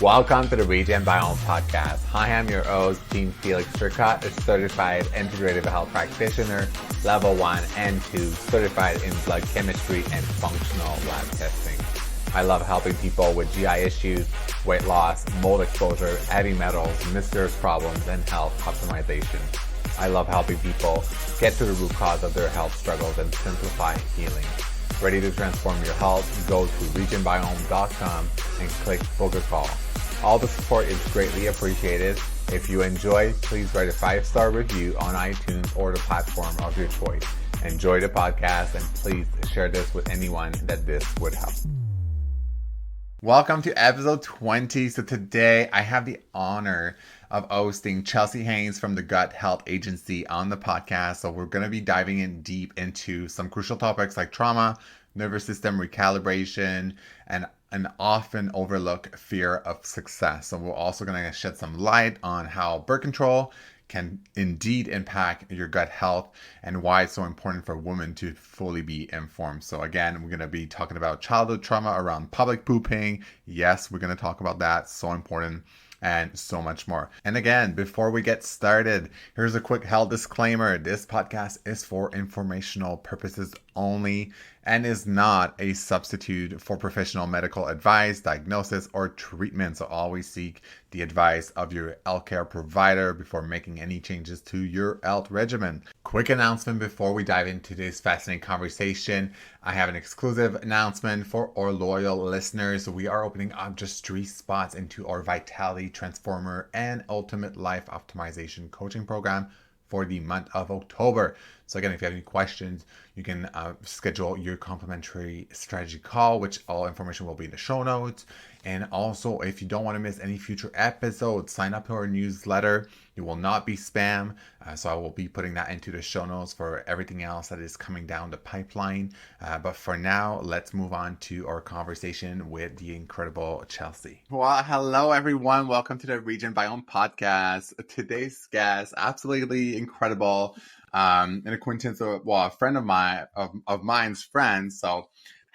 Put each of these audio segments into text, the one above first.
Welcome to the Regenbiome podcast. Hi, I'm your host, Gene Felix Turcotte, a certified integrative health practitioner, level 1 and 2, certified in blood chemistry and functional lab testing. I love helping people with GI issues, weight loss, mold exposure, heavy metals, mysterious problems, and health optimization. I love helping people get to the root cause of their health struggles and simplify healing. Ready to transform your health? Go to regenbiome.com and click book a call. All the support is greatly appreciated. If you enjoy, please write a 5-star review on iTunes or the platform of your choice. Enjoy the podcast and please share this with anyone that this would help. Welcome to episode 20. So today I have the honor of hosting Chelsea Haines from the Gut Health Agency on the podcast. So we're going to be diving in deep into some crucial topics like trauma, nervous system recalibration, and an often overlooked fear of success. So we're also going to shed some light on how birth control can indeed impact your gut health and why it's so important for women to fully be informed. So again, we're going to be talking about childhood trauma around public pooping. Yes, we're going to talk about that. So important. And so much more. And again, before we get started, here's a quick health disclaimer. This podcast is for informational purposes only and is not a substitute for professional medical advice, diagnosis, or treatment. So always seek the advice of your healthcare provider before making any changes to your health regimen. Quick announcement before we dive into this fascinating conversation. I have an exclusive announcement for our loyal listeners. We are opening up just 3 spots into our Vitality Transformer and Ultimate Life Optimization coaching program for the month of October. So again, if you have any questions, you can schedule your complimentary strategy call, which all information will be in the show notes. And also, if you don't want to miss any future episodes, sign up to our newsletter. You will not be spam. So I will be putting that into the show notes for everything else that is coming down the pipeline. But for now, let's move on to our conversation with the incredible Chelsea. Well, hello, everyone. Welcome to the Regenbiome podcast. Today's guest, absolutely incredible. An acquaintance, a friend of mine, of mine's friend. So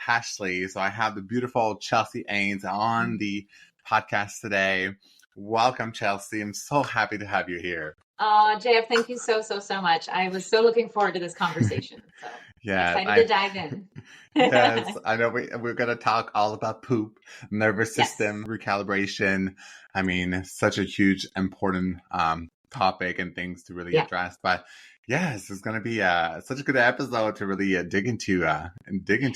Ashley. So I have the beautiful Chelsea Haines on the podcast today. Welcome, Chelsea. I'm so happy to have you here. JF, thank you so much. I was so looking forward to this conversation. So yeah, excited to dive in. Yes, I know we're going to talk all about poop, nervous system recalibration. I mean, such a huge, important topic and things to really address. But yes, it's going to be such a good episode to really dig into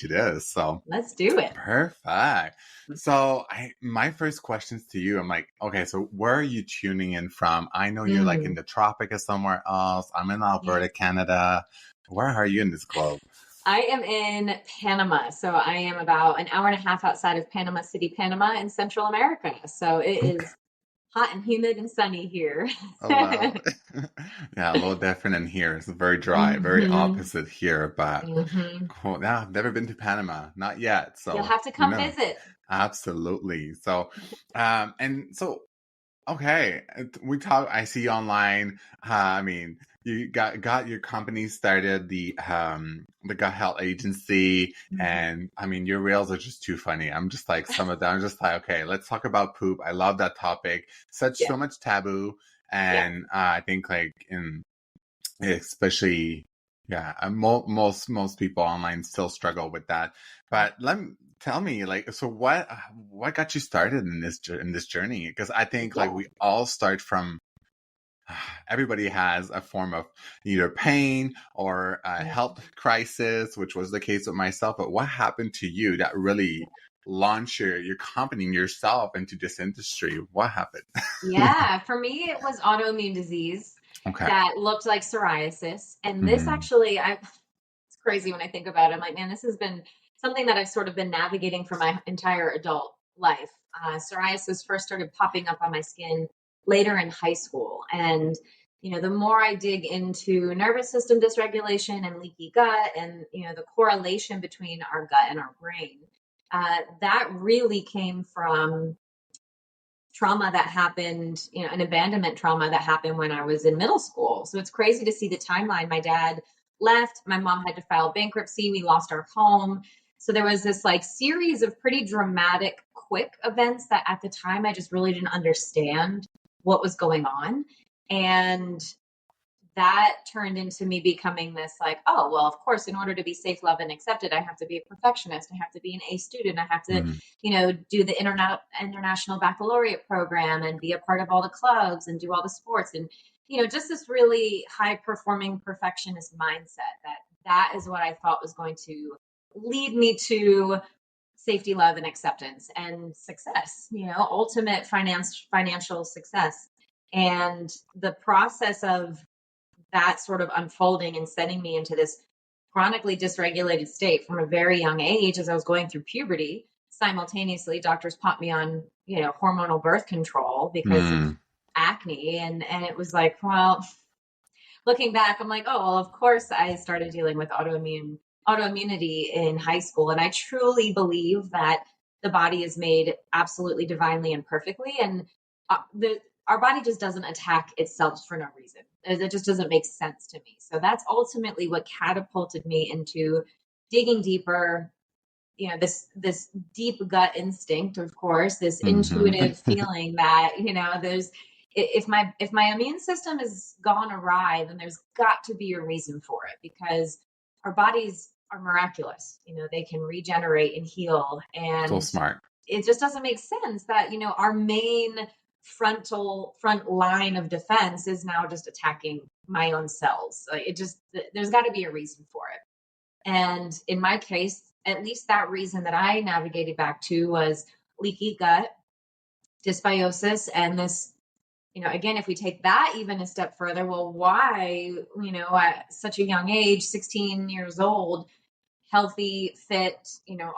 this. So let's do it. Perfect. So my first questions to you, I'm like, okay, so where are you tuning in from? I know you're like in the tropics or somewhere else. I'm in Alberta, Canada. Where are you in this globe? I am in Panama. So I am about an hour and a half outside of Panama City, Panama in Central America. So it is hot and humid and sunny here. Oh, wow. Yeah, a little different in here. It's very dry, very opposite here, but cool. Yeah, I've never been to Panama, not yet. So you'll have to come visit. Absolutely. So, okay, we talk. I see online. I mean, you got your company started, the Gut Health Agency, and I mean, your reels are just too funny. I'm just like some of them. I'm just like, okay, let's talk about poop. I love that topic. So much taboo, and I think like especially most people online still struggle with that. But tell me, like, so what got you started in this journey? Because I think like we all start from, everybody has a form of either pain or a health crisis, which was the case with myself. But what happened to you that really launched your company and yourself into this industry? What happened? Yeah, for me, it was autoimmune disease that looked like psoriasis. And this actually, it's crazy when I think about it. I'm like, man, this has been something that I've sort of been navigating for my entire adult life. Psoriasis first started popping up on my skin later in high school. And, the more I dig into nervous system dysregulation and leaky gut and, the correlation between our gut and our brain, that really came from trauma that happened, an abandonment trauma that happened when I was in middle school. So it's crazy to see the timeline. My dad left, my mom had to file bankruptcy. We lost our home. So there was this like series of pretty dramatic quick events that at the time I just really didn't understand what was going on. And that turned into me becoming this like, oh, well, of course, in order to be safe, loved, and accepted, I have to be a perfectionist. I have to be an A student. I have to, do the international baccalaureate program and be a part of all the clubs and do all the sports. And, just this really high performing perfectionist mindset that is what I thought was going to lead me to safety, love, and acceptance and success, ultimate financial success. And the process of that sort of unfolding and setting me into this chronically dysregulated state from a very young age as I was going through puberty. Simultaneously, doctors popped me on, hormonal birth control because of acne. And it was like, well, looking back, I'm like, oh, well, of course I started dealing with autoimmunity in high school. And I truly believe that the body is made absolutely divinely and perfectly. And our body just doesn't attack itself for no reason. It just doesn't make sense to me. So that's ultimately what catapulted me into digging deeper, this deep gut instinct, of course, this intuitive feeling that, there's, if my immune system has gone awry, then there's got to be a reason for it, because our bodies are miraculous. They can regenerate and heal. And so smart. It just doesn't make sense that, our main front line of defense is now just attacking my own cells. There's got to be a reason for it. And in my case, at least that reason that I navigated back to was leaky gut, dysbiosis, and this, again, if we take that even a step further, well, why, at such a young age, 16 years old, healthy, fit,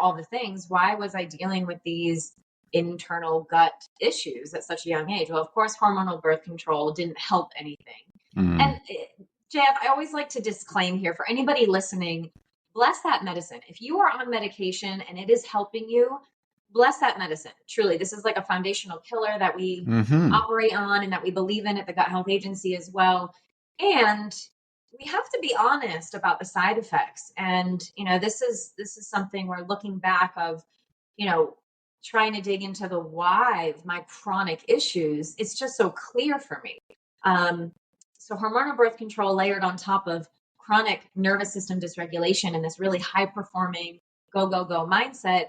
all the things, why was I dealing with these internal gut issues at such a young age? Well, of course, hormonal birth control didn't help anything. And Jeff, I always like to disclaim here for anybody listening, bless that medicine. If you are on medication and it is helping you, bless that medicine. Truly, this is like a foundational pillar that we operate on and that we believe in at the Gut Health Agency as well. And we have to be honest about the side effects. And, this is something we're looking back of, trying to dig into the why of my chronic issues. It's just so clear for me. So hormonal birth control layered on top of chronic nervous system dysregulation and this really high performing go, go, go mindset,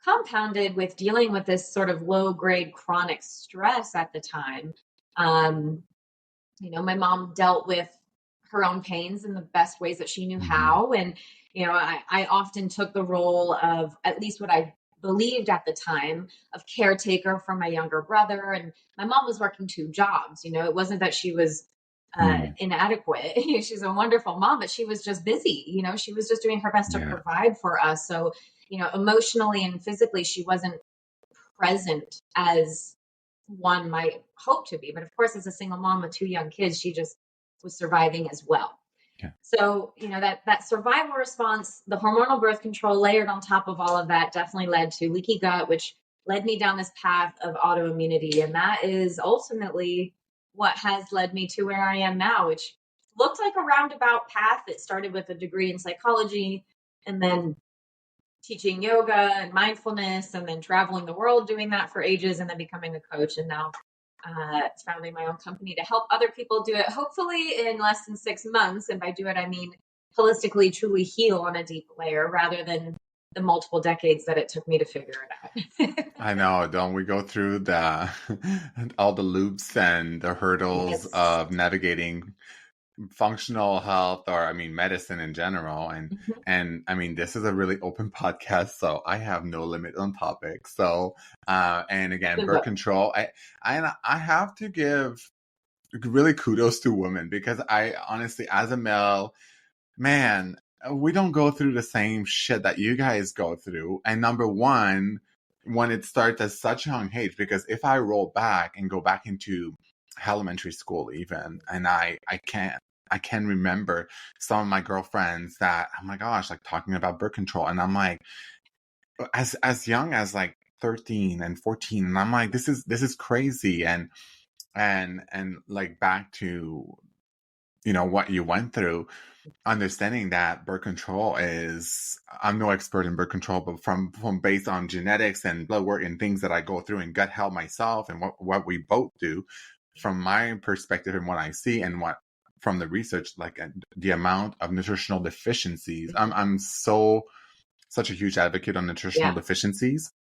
compounded with dealing with this sort of low grade chronic stress at the time. My mom dealt with her own pains in the best ways that she knew how. And, I often took the role of, at least what I believed at the time, of caretaker for my younger brother. And my mom was working 2 jobs. It wasn't that she was inadequate. She's a wonderful mom, but she was just busy. She was just doing her best to provide for us. So, emotionally and physically, she wasn't present as one might hope to be. But of course, as a single mom with 2 young kids, she just was surviving as well. Yeah. So, that survival response, the hormonal birth control layered on top of all of that, definitely led to leaky gut, which led me down this path of autoimmunity. And that is ultimately what has led me to where I am now, which looked like a roundabout path. It started with a degree in psychology and then teaching yoga and mindfulness and then traveling the world doing that for ages and then becoming a coach. And now founding my own company to help other people do it, hopefully in less than 6 months. And by do it, I mean holistically, truly heal on a deep layer rather than the multiple decades that it took me to figure it out. I know. Don't we go through all the loops and the hurdles of navigating functional health, or medicine in general, and this is a really open podcast, so I have no limit on topics. So and again, birth control, I have to give really kudos to women, because I honestly, as a male man, we don't go through the same shit that you guys go through. And number one, when it starts at such a young age, because if I roll back and go back into elementary school even, and I can remember some of my girlfriends that, oh my gosh, like talking about birth control. And I'm like, as young as like 13 and 14. And I'm like, this is crazy. And like back to what you went through, understanding that birth control is, I'm no expert in birth control, but from based on genetics and blood work and things that I go through and gut health myself and what we both do, from my perspective and what I see and what from the research, like the amount of nutritional deficiencies, I'm such a huge advocate on nutritional deficiencies,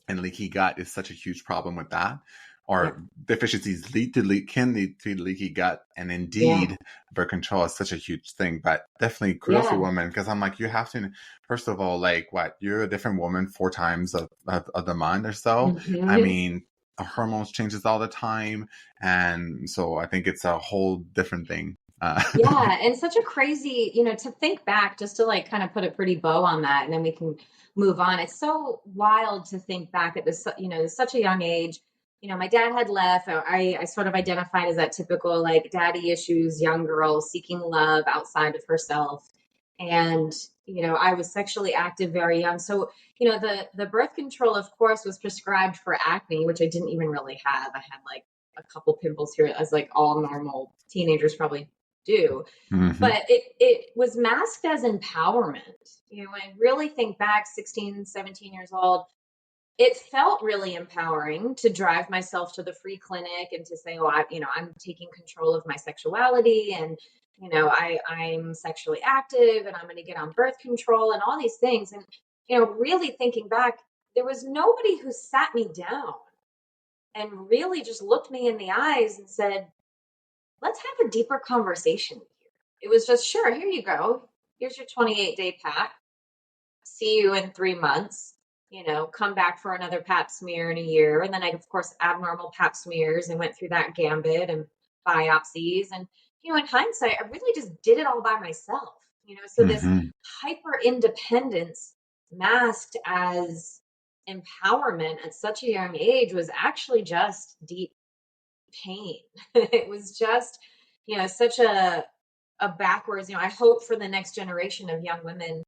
and leaky gut is such a huge problem with that. Or deficiencies can lead to leaky gut, and indeed, birth control is such a huge thing. But definitely kudos to women, because I'm like, you have to, first of all, like you're a different woman 4 times of the month or so. Mm-hmm. I mean, hormones changes all the time, and so I think it's a whole different thing. And such a crazy, to think back, just to like kind of put a pretty bow on that, and then we can move on. It's so wild to think back at this, such a young age. My dad had left. I sort of identified as that typical like daddy issues, young girl seeking love outside of herself. And, I was sexually active very young. So, the birth control, of course, was prescribed for acne, which I didn't even really have. I had like a couple pimples here, as like all normal teenagers probably do. Mm-hmm. But it was masked as empowerment. When I really think back, 16, 17 years old, it felt really empowering to drive myself to the free clinic and to say, oh, I'm taking control of my sexuality, and, I'm sexually active, and I'm going to get on birth control and all these things. And, really thinking back, there was nobody who sat me down and really just looked me in the eyes and said, let's have a deeper conversation here. It was just, sure, here you go. Here's your 28-day pack. See you in 3 months. Come back for another pap smear in a year. And then I, of course, abnormal pap smears and went through that gambit and biopsies. And, in hindsight, I really just did it all by myself. So this hyper independence masked as empowerment at such a young age was actually just deep pain. It was just, such a backwards, I hope for the next generation of young women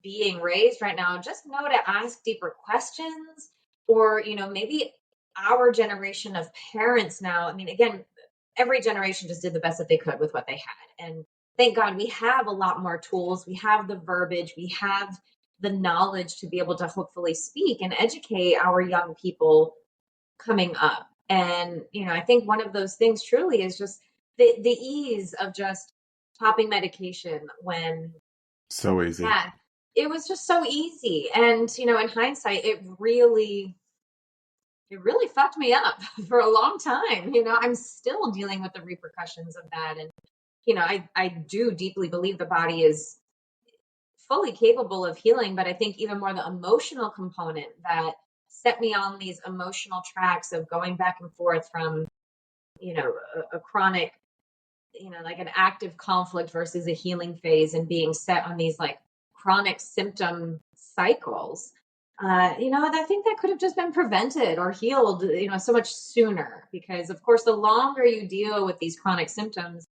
being raised right now, just know to ask deeper questions, or, maybe our generation of parents now, I mean, again, every generation just did the best that they could with what they had. And thank God we have a lot more tools. We have the verbiage, we have the knowledge to be able to hopefully speak and educate our young people coming up. And, I think one of those things truly is just the ease of just popping medication when so easy. Yeah, it was just so easy. And, in hindsight, it really fucked me up for a long time. I'm still dealing with the repercussions of that. And, I do deeply believe the body is fully capable of healing, but I think even more the emotional component that set me on these emotional tracks of going back and forth from, a chronic, like an active conflict versus a healing phase, and being set on these like chronic symptom cycles. I think that could have just been prevented or healed, so much sooner, because of course, the longer you deal with these chronic symptoms,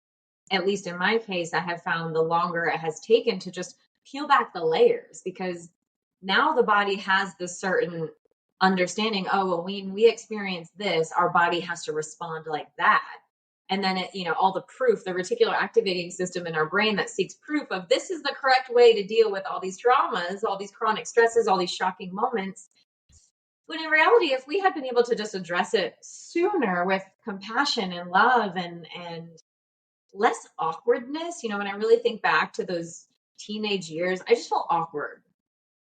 at least in my case, I have found the longer it has taken to just peel back the layers, because now the body has this certain understanding. Oh, well, when we experience this, our body has to respond like that. And then all the proof, the reticular activating system in our brain that seeks proof of this is the correct way to deal with all these traumas, all these chronic stresses, all these shocking moments. When in reality, if we had been able to just address it sooner with compassion and love and less awkwardness, when I really think back to those teenage years, I just felt awkward.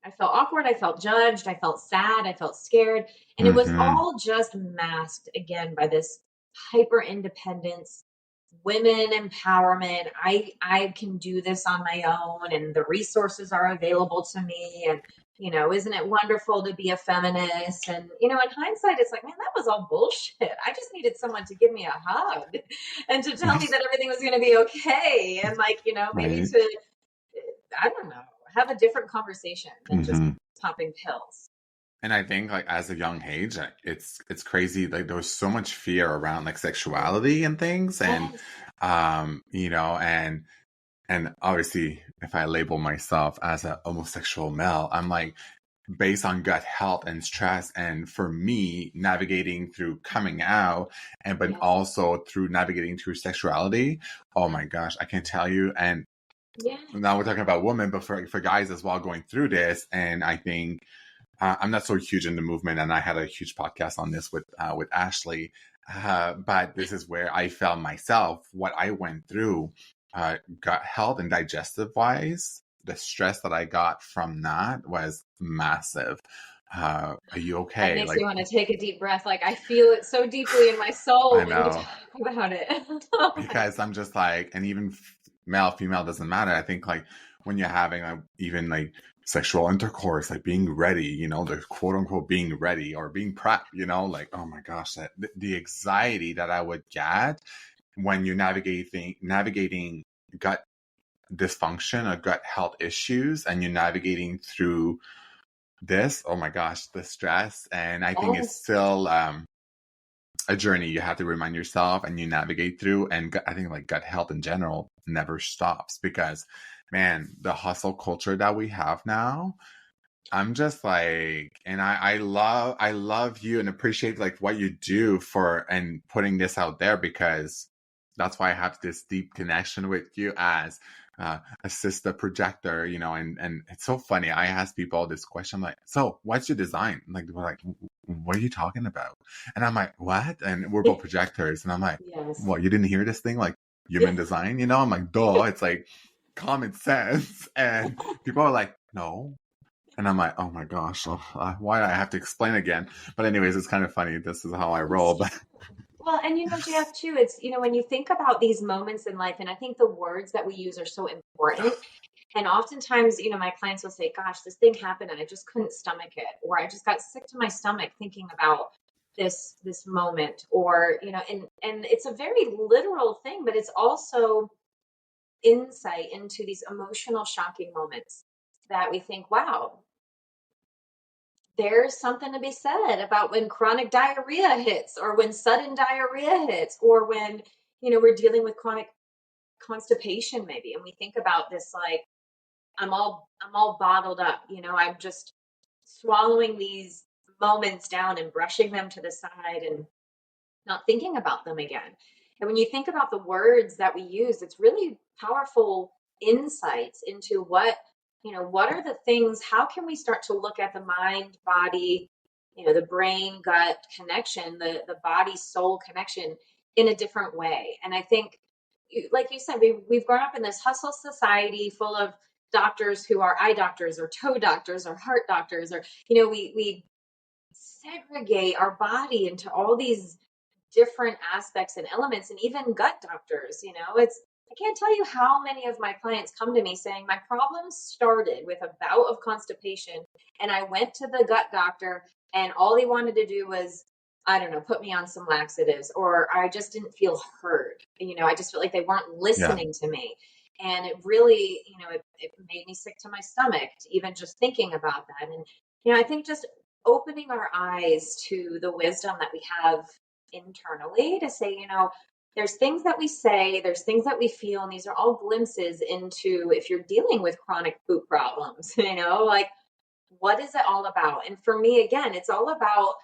I felt awkward. I felt judged. I felt sad. I felt scared. And it was all just masked again by this hyper independence, women empowerment. I can do this on my own, and the resources are available to me. And, isn't it wonderful to be a feminist? And, in hindsight, it's like, man, that was all bullshit. I just needed someone to give me a hug and to tell me that everything was going to be okay. And like, maybe to, I don't know, have a different conversation than just popping pills. And I think like as a young age, it's crazy. Like there was so much fear around like sexuality and things. And, and obviously if I label myself as a homosexual male, I'm like, based on gut health and stress. And for me, navigating through coming out but Yes. also through navigating through sexuality. Oh my gosh, I can tell you. And Yeah. now we're talking about women, but for guys as well going through this. And I think I'm not so huge in the movement, and I had a huge podcast on this with Ashley. But this is where I felt myself, what I went through, gut health and digestive wise. The stress that I got from that was massive. Are you That okay? makes Like, me want to take a deep breath. Like I feel it so deeply in my I soul when you know, talk about it. Oh my because I'm just like, and even male, female doesn't matter. I think like when you're having even like sexual intercourse, like being ready, you know, the quote unquote being ready or being prepped, you know, like, oh my gosh, the anxiety that I would get when you're navigating gut dysfunction or gut health issues, and you're navigating through this, oh my gosh, the stress. And I think it's Yes. still a journey you have to remind yourself and you navigate through. And I think like gut health in general never stops, because man, the hustle culture that we have now, I'm just like, and I love you and appreciate like what you do for and putting this out there, because that's why I have this deep connection with you as a sister projector, you know. And it's so funny. I ask people this question, I'm like, so what's your design? Like, they're like, what are you talking about? And I'm like, what? And we're both projectors, and I'm like, Yes. what? You didn't hear this thing? Like human design, you know? I'm like, duh. It's like common sense, and people are like, no. And I'm like, oh my gosh, why do I have to explain again? But anyways, it's kind of funny. This is how I roll. But Well, and JF too, it's, when you think about these moments in life, and I think the words that we use are so important. And oftentimes, my clients will say, gosh, this thing happened and I just couldn't stomach it, or I just got sick to my stomach thinking about this moment, or, and it's a very literal thing, but it's also insight into these emotional shocking moments that we think, wow, there's something to be said about when chronic diarrhea hits, or when sudden diarrhea hits, or when, we're dealing with chronic constipation maybe, and we think about this like, I'm all bottled up, I'm just swallowing these moments down and brushing them to the side and not thinking about them again. And when you think about the words that we use, it's really powerful insights into what are the things, how can we start to look at the mind, body, the brain, gut connection, the body, soul connection in a different way. And I think, like you said, we've grown up in this hustle society full of doctors who are eye doctors or toe doctors or heart doctors, or, we segregate our body into all these different aspects and elements, and even gut doctors, I can't tell you how many of my clients come to me saying my problem started with a bout of constipation and I went to the gut doctor and all he wanted to do was, I don't know, put me on some laxatives, or I just didn't feel heard. I just felt like they weren't yeah, listening to me. And it really, it made me sick to my stomach, even just thinking about that. And, I think just opening our eyes to the wisdom that we have internally to say, there's things that we say, there's things that we feel, and these are all glimpses into if you're dealing with chronic poop problems, like what is it all about? And for me, again, it's all about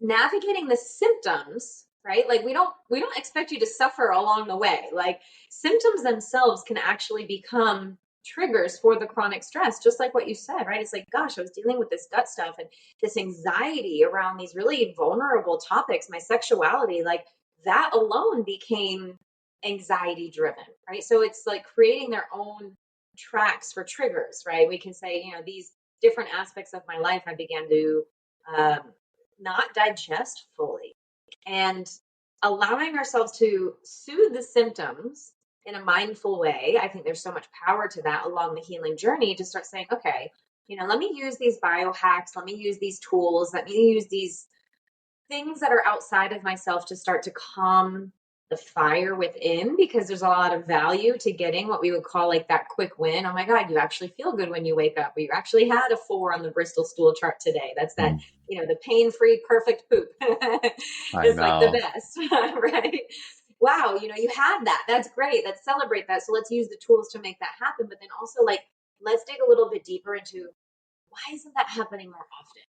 navigating the symptoms, right? Like we don't expect you to suffer along the way. Like symptoms themselves can actually become triggers for the chronic stress, just like what you said, right? It's like, gosh, I was dealing with this gut stuff and this anxiety around these really vulnerable topics, my sexuality, like that alone became anxiety driven, right? So it's like creating their own tracks for triggers, right? We can say, these different aspects of my life I began to um, not digest fully, and allowing ourselves to soothe the symptoms in a mindful way. I think there's so much power to that along the healing journey, to start saying, okay, let me use these biohacks, let me use these tools, let me use these things that are outside of myself to start to calm the fire within, because there's a lot of value to getting what we would call like that quick win. Oh my God, you actually feel good when you wake up, or you actually had a 4 on the Bristol stool chart today. That's that, the pain-free, perfect poop I is like the know. best, right? Wow, you had that. That's great. Let's celebrate that. So let's use the tools to make that happen. But then also, like, let's dig a little bit deeper into why isn't that happening more often?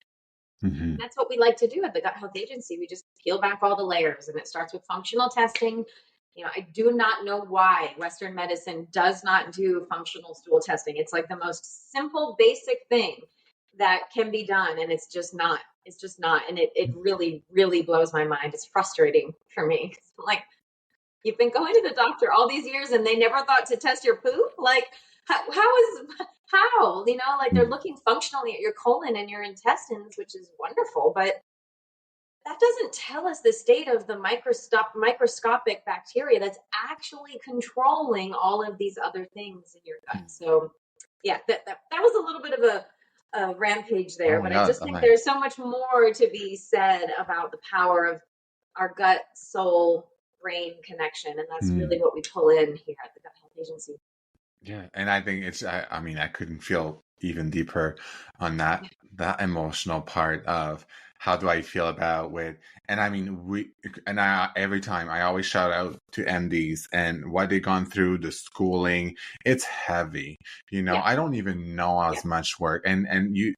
Mm-hmm. That's what we like to do at the Gut Health Agency. We just peel back all the layers, and it starts with functional testing. I do not know why Western medicine does not do functional stool testing. It's like the most simple, basic thing that can be done, and it's just not. It's just not. And it really, really blows my mind. It's frustrating for me. Like, you've been going to the doctor all these years and they never thought to test your poop? Like, how? Like, they're looking functionally at your colon and your intestines, which is wonderful, but that doesn't tell us the state of the microscopic bacteria that's actually controlling all of these other things in your gut. So, yeah, that was a little bit of a rampage there, Oh my but I God. just think there's so much more to be said about the power of our gut, soul, brain connection, and that's really what we pull in here at the Gut Health Agency. Yeah, and I think I mean, I couldn't feel even deeper on that emotional part of how do I feel about with, and I mean, every time I always shout out to MDs and what they gone through, the schooling, it's heavy, Yeah. I don't even know as much work, and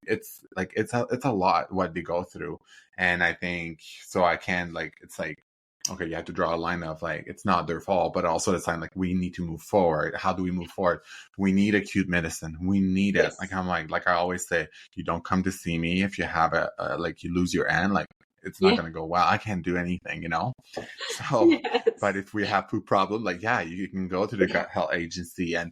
it's like, it's a lot what they go through, and I think, so I can, like, it's like, okay, you have to draw a line of, like, it's not their fault, but also the sign, like, we need to move forward. How do we move forward? We need acute medicine. We need it. Like, I'm like I always say, you don't come to see me if you have like, you lose your end, like, it's not going to go well. I can't do anything, So, Yes. but if we have poop problem, like, yeah, you can go to the Gut Health Agency and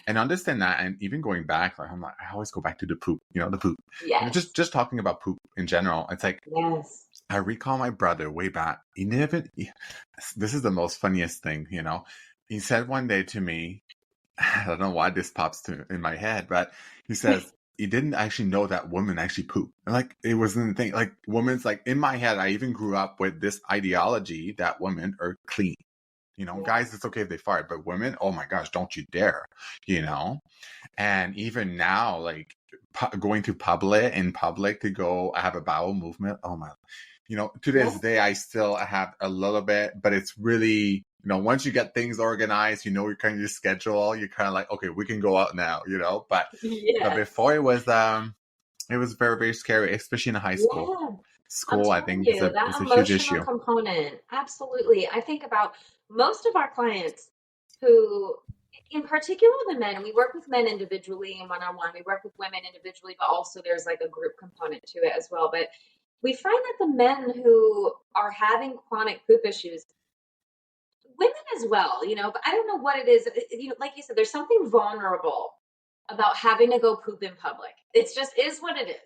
understand that. And even going back, like, I'm like, I always go back to the poop, the poop, Yes. just talking about poop in general. It's like, Yes. I recall my brother way back. This is the most funniest thing, He said one day to me, I don't know why this pops in my head, but he says he didn't actually know that women actually poop. Like, it wasn't a thing. Like, women's, like, in my head, I even grew up with this ideology that women are clean. Guys, it's okay if they fart, but women, oh my gosh, don't you dare, And even now, like, going to in public to go have a bowel movement, oh my, to this day, I still have a little bit, but it's really, once you get things organized, you're kind of your schedule, you're kind of like, okay, we can go out now, but before it was very, very scary, especially in high school. Yeah. I'm School, I telling think, is you, a that huge emotional issue. component, absolutely. I think about most of our clients who, in particular the men, we work with men individually and one-on-one, we work with women individually, but also there's like a group component to it as well. But we find that the men who are having chronic poop issues, women as well, but I don't know what it is. Like you said, there's something vulnerable about having to go poop in public. It's just is what it is.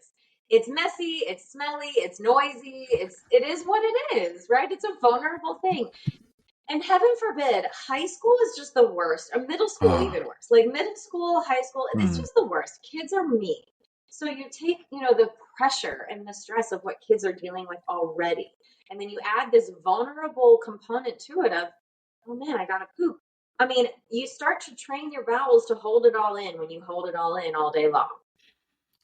It's messy, it's smelly, it's noisy, it is what it is, right? It's a vulnerable thing. And heaven forbid, high school is just the worst, or middle school even worse. Like middle school, high school, it's just the worst. Kids are mean. So you take, the pressure and the stress of what kids are dealing with already. And then you add this vulnerable component to it of, oh man, I gotta poop. I mean, you start to train your bowels to hold it all in when you hold it all in all day long.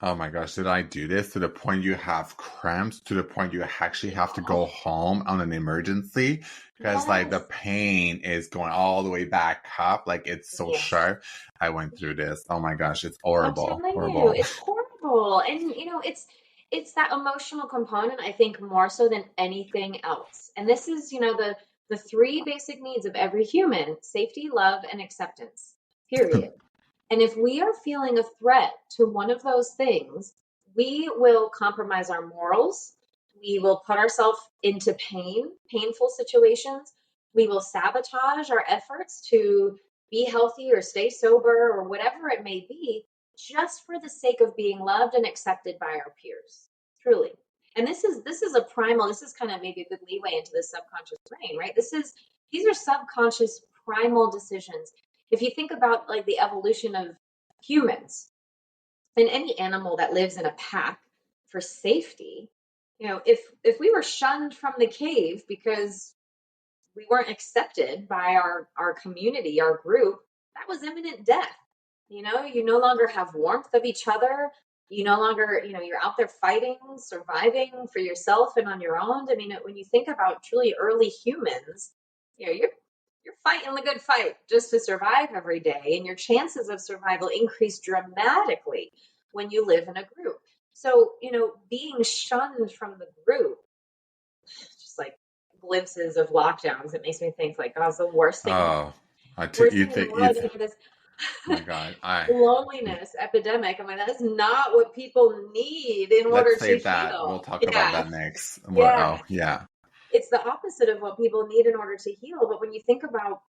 Oh my gosh, did I do this to the point you have cramps, to the point you actually have to go home on an emergency? Because like the pain is going all the way back up, like it's so sharp. I went through this. Oh my gosh, it's horrible. Horrible. It's horrible. And it's that emotional component, I think, more so than anything else. And this is, the three basic needs of every human: safety, love, and acceptance. Period. And if we are feeling a threat to one of those things, we will compromise our morals. We will put ourselves into painful situations. We will sabotage our efforts to be healthy or stay sober or whatever it may be, just for the sake of being loved and accepted by our peers. Truly. And this is a primal, this is kind of maybe a good leeway into the subconscious brain, right? These are subconscious primal decisions. If you think about like the evolution of humans and any animal that lives in a pack for safety, if we were shunned from the cave because we weren't accepted by our community, our group, that was imminent death. You no longer have warmth of each other. You no longer, you're out there fighting, surviving for yourself and on your own. I mean, when you think about truly early humans, you're fighting the good fight just to survive every day, and your chances of survival increase dramatically when you live in a group. So, being shunned from the group, just like glimpses of lockdowns, it makes me think like, oh, it's the Oh, worst thing in the world to hear this my God, loneliness epidemic. I'm like, that is not what people need in order let's to save that. We'll heal. talk about Yeah. that next. Yeah. Oh, yeah. It's the opposite of what people need in order to heal. But when you think about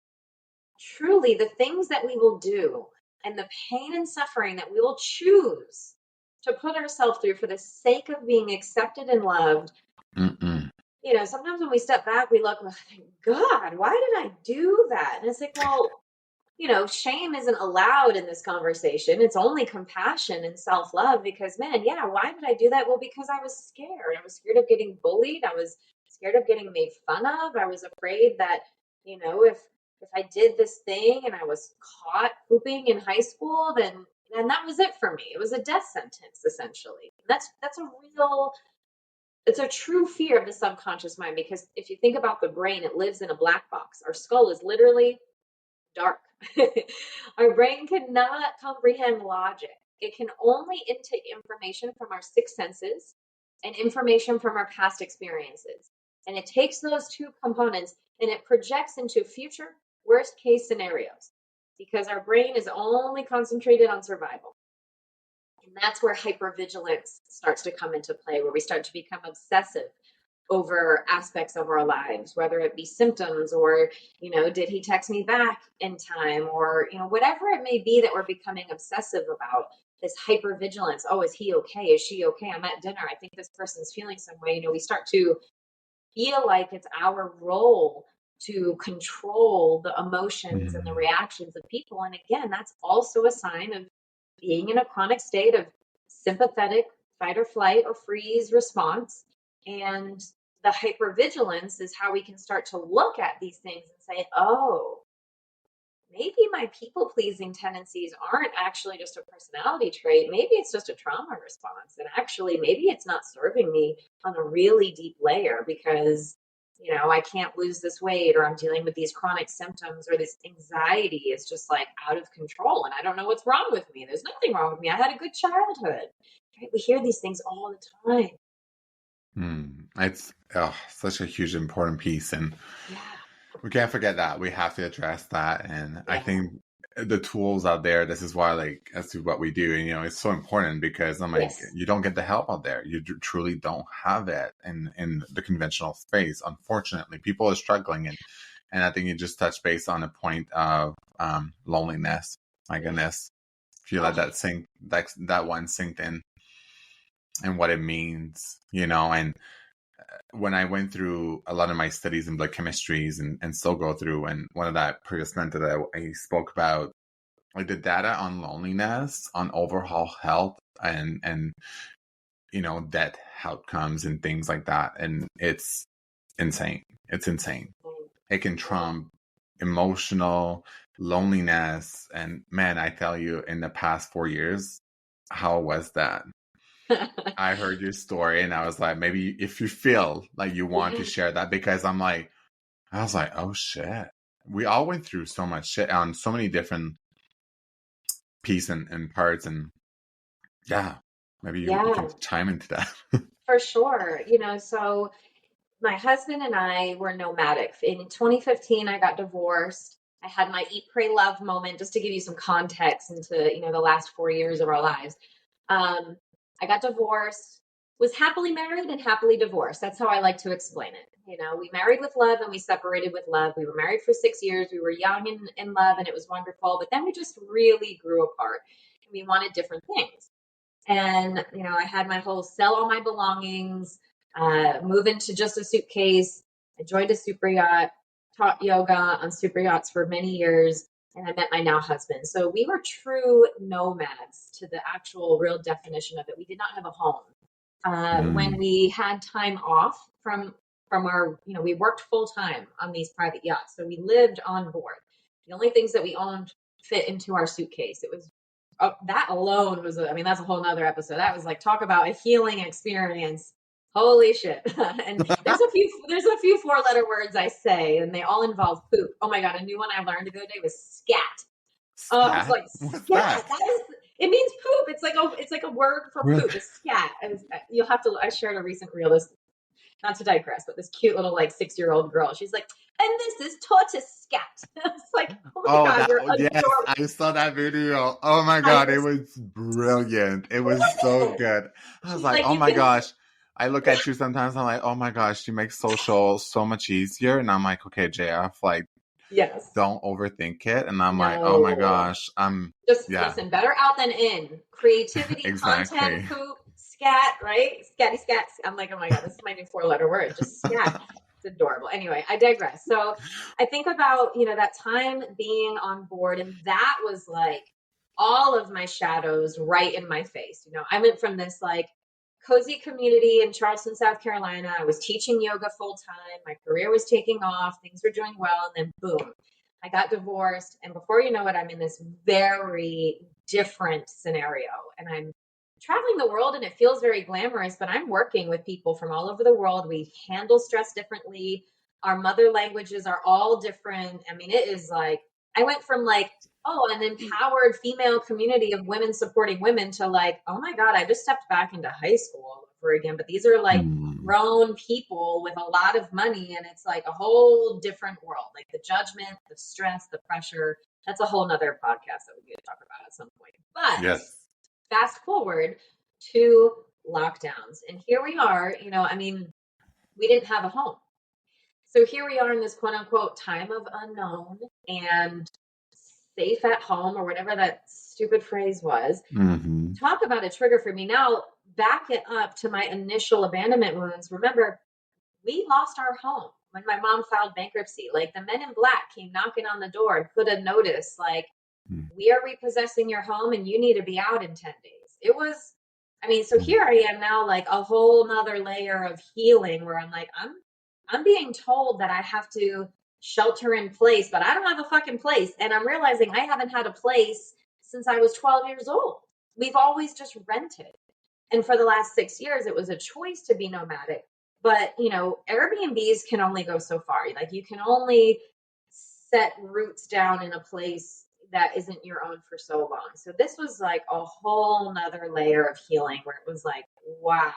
truly the things that we will do and the pain and suffering that we will choose to put ourselves through for the sake of being accepted and loved, sometimes when we step back, we look, oh, thank God, why did I do that? And it's like, well, shame isn't allowed in this conversation. It's only compassion and self-love because, man, yeah, why did I do that? Well, because I was scared. I was scared of getting bullied. I was scared of getting made fun of. I was afraid that, if I did this thing and I was caught pooping in high school, then that was it for me. It was a death sentence, essentially. And that's it's a true fear of the subconscious mind, because if you think about the brain, it lives in a black box. Our skull is literally dark. Our brain cannot comprehend logic. It can only intake information from our six senses and information from our past experiences. And it takes those two components and it projects into future worst case scenarios, because our brain is only concentrated on survival. And that's where hypervigilance starts to come into play, where we start to become obsessive over aspects of our lives, whether it be symptoms or, did he text me back in time, or, whatever it may be that we're becoming obsessive about. This hypervigilance. Oh, is he okay? Is she okay? I'm at dinner. I think this person's feeling some way. We start to feel like it's our role to control the emotions and the reactions of people. And again, that's also a sign of being in a chronic state of sympathetic fight or flight or freeze response. And the hypervigilance is how we can start to look at these things and say, oh, maybe my people pleasing tendencies aren't actually just a personality trait. Maybe it's just a trauma response. And actually, maybe it's not serving me on a really deep layer because, I can't lose this weight, or I'm dealing with these chronic symptoms, or this anxiety is just like out of control. And I don't know what's wrong with me. There's nothing wrong with me. I had a good childhood. Right? We hear these things all the time. It's such a huge, important piece. And Yeah. we can't forget that. We have to address that. And I think the tools out there, this is why, like, as to what we do, and, it's so important because I'm like, you don't get the help out there. You truly don't have it in the conventional space. Unfortunately, people are struggling. And I think you just touched base on a point of loneliness. My goodness. If you let that sink, that one sinked in and what it means, and when I went through a lot of my studies in blood chemistries and still go through, and one of that previous mentor that I spoke about, like the data on loneliness, on overall health and death outcomes and things like that. And it's insane. It's insane. It can trump emotional loneliness. And man, I tell you, in the past 4 years, how was that? I heard your story and I was like, maybe if you feel like you want to share that, because I was like, oh shit. We all went through so much shit on so many different pieces and parts. And yeah, maybe you can chime into that. For sure. So my husband and I were nomadic. In 2015, I got divorced. I had my eat, pray, love moment, just to give you some context into, the last 4 years of our lives. I got divorced, was happily married and happily divorced. That's how I like to explain it. We married with love and we separated with love. We were married for 6 years. We were young and in love, and it was wonderful. But then we just really grew apart and we wanted different things. And, I had my whole sell all my belongings, move into just a suitcase. I joined a super yacht, taught yoga on super yachts for many years. And I met my now husband. So we were true nomads to the actual real definition of it. We did not have a home. When we had time off from our, we worked full time on these private yachts. So we lived on board. The only things that we owned fit into our suitcase. It was, that alone was, that's a whole nother episode. That was like, talk about a healing experience. Holy shit. And there's a few 4-letter words I say, and they all involve poop. Oh my God. A new one I learned the other day was scat. I was like, scat. It means poop. It's like a word for Really? poop. It's scat. You'll have to. I shared a recent reel. This, not to digress, but this cute little like 6-year-old girl. She's like, and this is tortoise scat. It's like, oh my Oh, god, that you're yes, adorable. I saw that video. Oh my I God, it was was brilliant. It was so love it. good. I was She's like, like, oh you my can. gosh. I look at you sometimes, I'm like, oh my gosh, she makes social so much easier. And I'm like, okay, JF, like, Yes. don't overthink it. And I'm like, oh my No. gosh, Just yeah, listen, better out than in. Creativity, content, exactly. poop, scat, right? Scatty scats. I'm like, oh my God, this is my new 4-letter word. Just scat. It's adorable. Anyway, I digress. So I think about, that time being on board, and that was like all of my shadows right in my face. I went from this like cozy community in Charleston, South Carolina. I was teaching yoga full time. My career was taking off. Things were doing well. And then boom, I got divorced. And before you know it, I'm in this very different scenario. And I'm traveling the world and it feels very glamorous, but I'm working with people from all over the world. We handle stress differently. Our mother languages are all different. I mean, it is like, I went from like, oh, an empowered female community of women supporting women to like, oh my God, I just stepped back into high school all over again. But these are like Hmm. grown people with a lot of money, and it's like a whole different world. Like the judgment, the stress, the pressure. That's a whole nother podcast that we could talk about at some point. But Yes. fast forward to lockdowns. And here we are, we didn't have a home. So here we are in this quote unquote time of unknown and safe at home, or whatever that stupid phrase was. Hmm. Talk about a trigger for me. Now, back it up to my initial abandonment wounds. Remember, we lost our home when my mom filed bankruptcy. Like the men in black came knocking on the door and put a notice like, we are repossessing your home and you need to be out in 10 days. It was, so here I am now, like a whole nother layer of healing where I'm like, I'm being told that I have to shelter in place, but I don't have a fucking place. And I'm realizing I haven't had a place since I was 12 years old. We've always just rented. And for the last 6 years, it was a choice to be nomadic. But, Airbnbs can only go so far. Like you can only set roots down in a place that isn't your own for so long. So this was like a whole nother layer of healing where it was like, wow,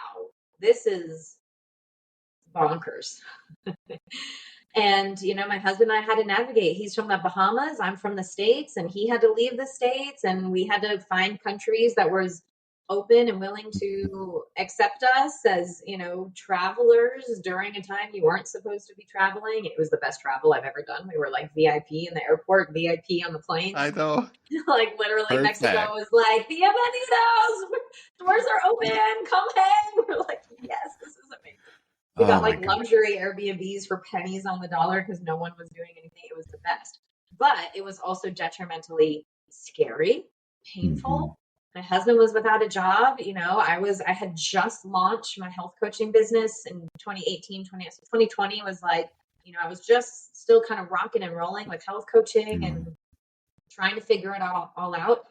this is bonkers. And, my husband and I had to navigate. He's from the Bahamas. I'm from the States, and he had to leave the States, and we had to find countries that was open and willing to accept us as, travelers during a time you weren't supposed to be traveling. It was the best travel I've ever done. We were like VIP in the airport, VIP on the planes. I know. Like literally Mexico Perfect. was like, bienvenidos, doors are open, come hang. We're like, yes, this is amazing. We Oh got my like God. luxury Airbnbs for pennies on the dollar because no one was doing anything. It was the best. But it was also detrimentally scary, Hmm. painful. My husband was without a job. I had just launched my health coaching business in 2018, 2020 was like, I was just still kind of rocking and rolling with health coaching and trying to figure it all out.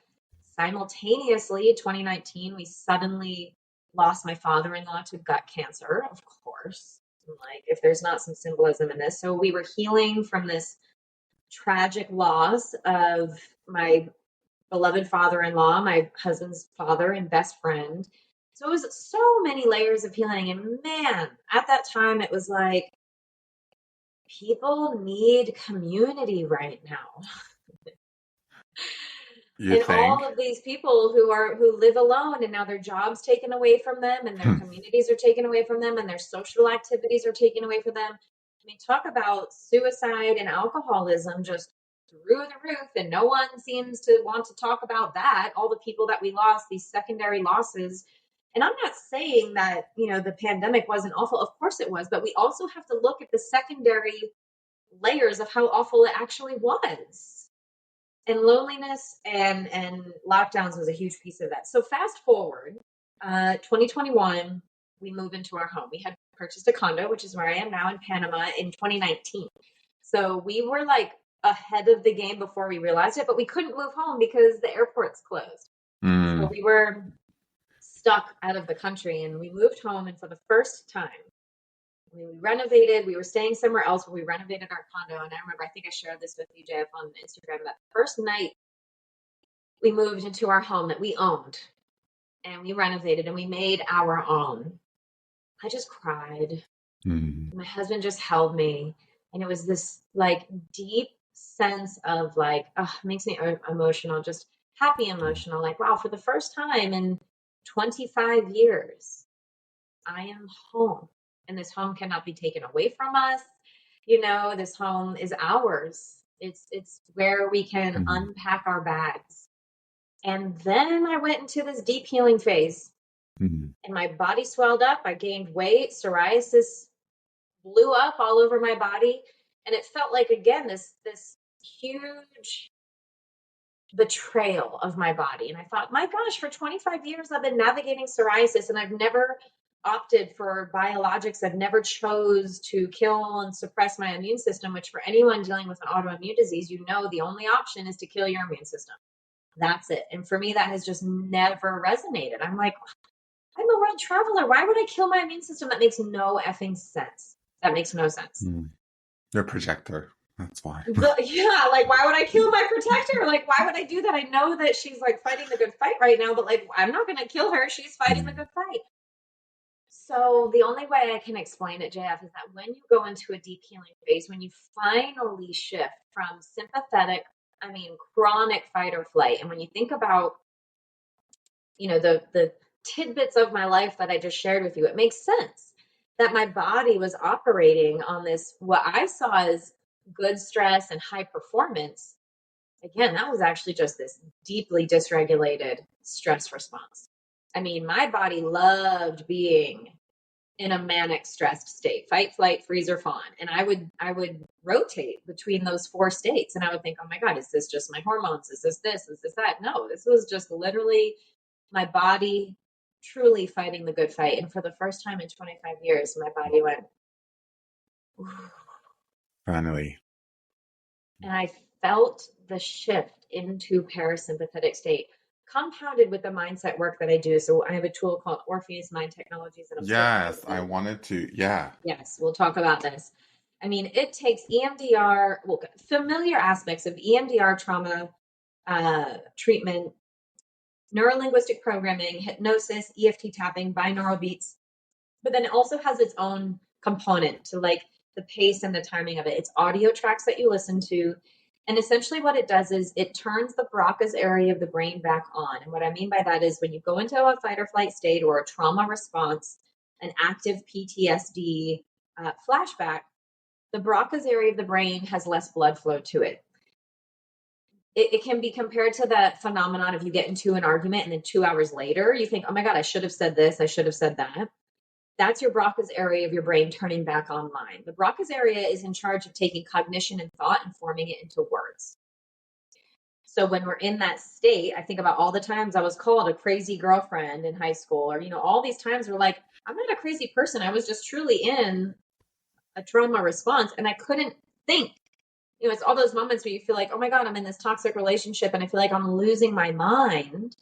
Simultaneously, 2019, we suddenly lost my father-in-law to gut cancer, of course. Like, if there's not some symbolism in this. So we were healing from this tragic loss of my beloved father-in-law, my husband's father and best friend. So it was so many layers of healing. And man, at that time, it was like, people need community right now. You And think? all of these people who live alone, and now their jobs taken away from them, and their communities are taken away from them, and their social activities are taken away from them. Talk about suicide and alcoholism just through the roof, and no one seems to want to talk about that. All the people that we lost, these secondary losses. And I'm not saying that, the pandemic wasn't awful. Of course it was, but we also have to look at the secondary layers of how awful it actually was. And loneliness and lockdowns was a huge piece of that. So fast forward, 2021, we moved into our home. We had purchased a condo, which is where I am now in Panama, in 2019. So we were like ahead of the game before we realized it, but we couldn't move home because the airport's closed. So we were stuck out of the country, and we moved home. And for the first time, we renovated. We were staying somewhere else, but we renovated our condo. And I remember, I think I shared this with you, Jeff, on Instagram. That first night we moved into our home that we owned and we renovated and we made our own, I just cried. My husband just held me, and it was this like deep sense of like, makes me emotional, just happy emotional. Like, wow, for the first time in 25 years, I am home, and this home cannot be taken away from us. This home is ours. It's where we can unpack our bags. And then I went into this deep healing phase, and my body swelled up. I gained weight. Psoriasis blew up all over my body, and it felt like, again, this huge betrayal of my body. And I thought, my gosh, for 25 years I've been navigating psoriasis, and I've never opted for biologics. I've never chose to kill and suppress my immune system, which for anyone dealing with an autoimmune disease, the only option is to kill your immune system. That's it. And for me, that has just never resonated. I'm like, I'm a world traveler. Why would I kill my immune system? That makes no effing sense. That makes no sense. You're a projector. That's why. Yeah, like, why would I kill my protector? Like, why would I do that? I know that she's like fighting the good fight right now, but like, I'm not going to kill her. She's fighting the good fight. So the only way I can explain it, JF, is that when you go into a deep healing phase, when you finally shift from sympathetic, chronic fight or flight, and when you think about, the tidbits of my life that I just shared with you, it makes sense that my body was operating on this, what I saw as good stress and high performance. Again, that was actually just this deeply dysregulated stress response. My body loved being in a manic stressed state, fight, flight, freeze, or fawn. And I would rotate between those 4 states. And I would think, oh my God, is this just my hormones? Is this this? Is this that? No, this was just literally my body truly fighting the good fight. And for the first time in 25 years, my body went, finally. And I felt the shift into parasympathetic state, compounded with the mindset work that I do. So I have a tool called Orpheus Mind Technologies. And yes, I wanted to. Yeah. Yes, we'll talk about this. It takes EMDR, familiar aspects of EMDR trauma treatment, neurolinguistic programming, hypnosis, EFT tapping, binaural beats, but then it also has its own component to like the pace and the timing of it. It's audio tracks that you listen to. And essentially what it does is it turns the Broca's area of the brain back on. And what I mean by that is when you go into a fight or flight state or a trauma response, an active PTSD flashback, the Broca's area of the brain has less blood flow to it. It can be compared to that phenomenon if you get into an argument and then 2 hours later, you think, oh my God, I should have said this. I should have said that. That's your Broca's area of your brain turning back online. The Broca's area is in charge of taking cognition and thought and forming it into words. So when we're in that state, I think about all the times I was called a crazy girlfriend in high school, or, all these times we're like, I'm not a crazy person. I was just truly in a trauma response and I couldn't think. It's all those moments where you feel like, oh my God, I'm in this toxic relationship and I feel like I'm losing my mind.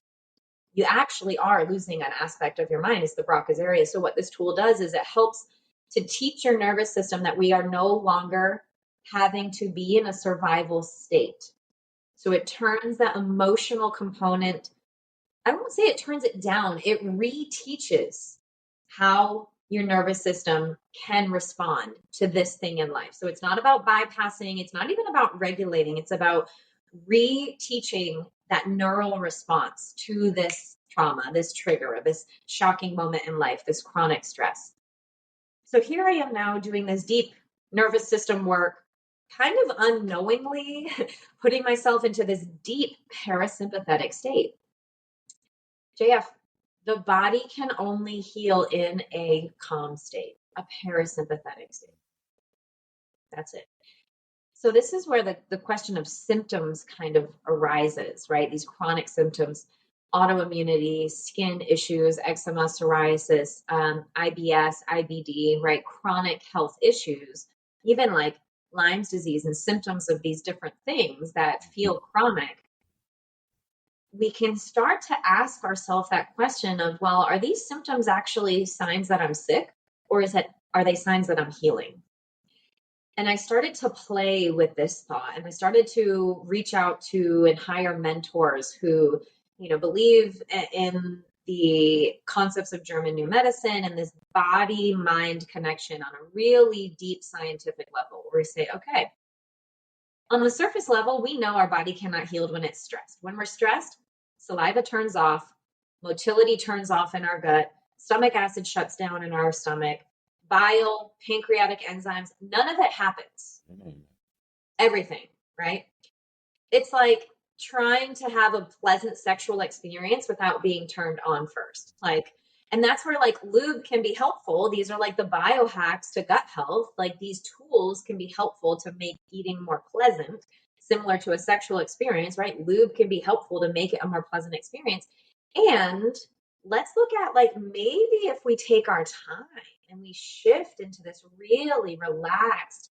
You actually are losing an aspect of your mind. It's the Broca's area. So what this tool does is it helps to teach your nervous system that we are no longer having to be in a survival state. So it turns that emotional component, I won't say it turns it down, it reteaches how your nervous system can respond to this thing in life. So it's not about bypassing, it's not even about regulating, it's about reteaching that neural response to this trauma, this trigger, this shocking moment in life, this chronic stress. So here I am now doing this deep nervous system work, kind of unknowingly putting myself into this deep parasympathetic state. JF, the body can only heal in a calm state, a parasympathetic state. That's it. So this is where the question of symptoms kind of arises, right? These chronic symptoms, autoimmunity, skin issues, eczema, psoriasis, IBS, IBD, right? Chronic health issues, even like Lyme's disease and symptoms of these different things that feel chronic. We can start to ask ourselves that question of, well, are these symptoms actually signs that I'm sick, or are they signs that I'm healing? And I started to play with this thought, and I started to reach out to and hire mentors who, believe in the concepts of German New Medicine and this body mind connection on a really deep scientific level, where we say, okay, on the surface level, we know our body cannot heal when it's stressed. When we're stressed, saliva turns off, motility turns off in our gut, stomach acid shuts down in our stomach, bile, pancreatic enzymes, none of it happens. Everything, right? It's like trying to have a pleasant sexual experience without being turned on first. And that's where lube can be helpful. These are the biohacks to gut health. These tools can be helpful to make eating more pleasant, similar to a sexual experience, right? Lube can be helpful to make it a more pleasant experience. And let's look at maybe if we take our time and we shift into this really relaxed,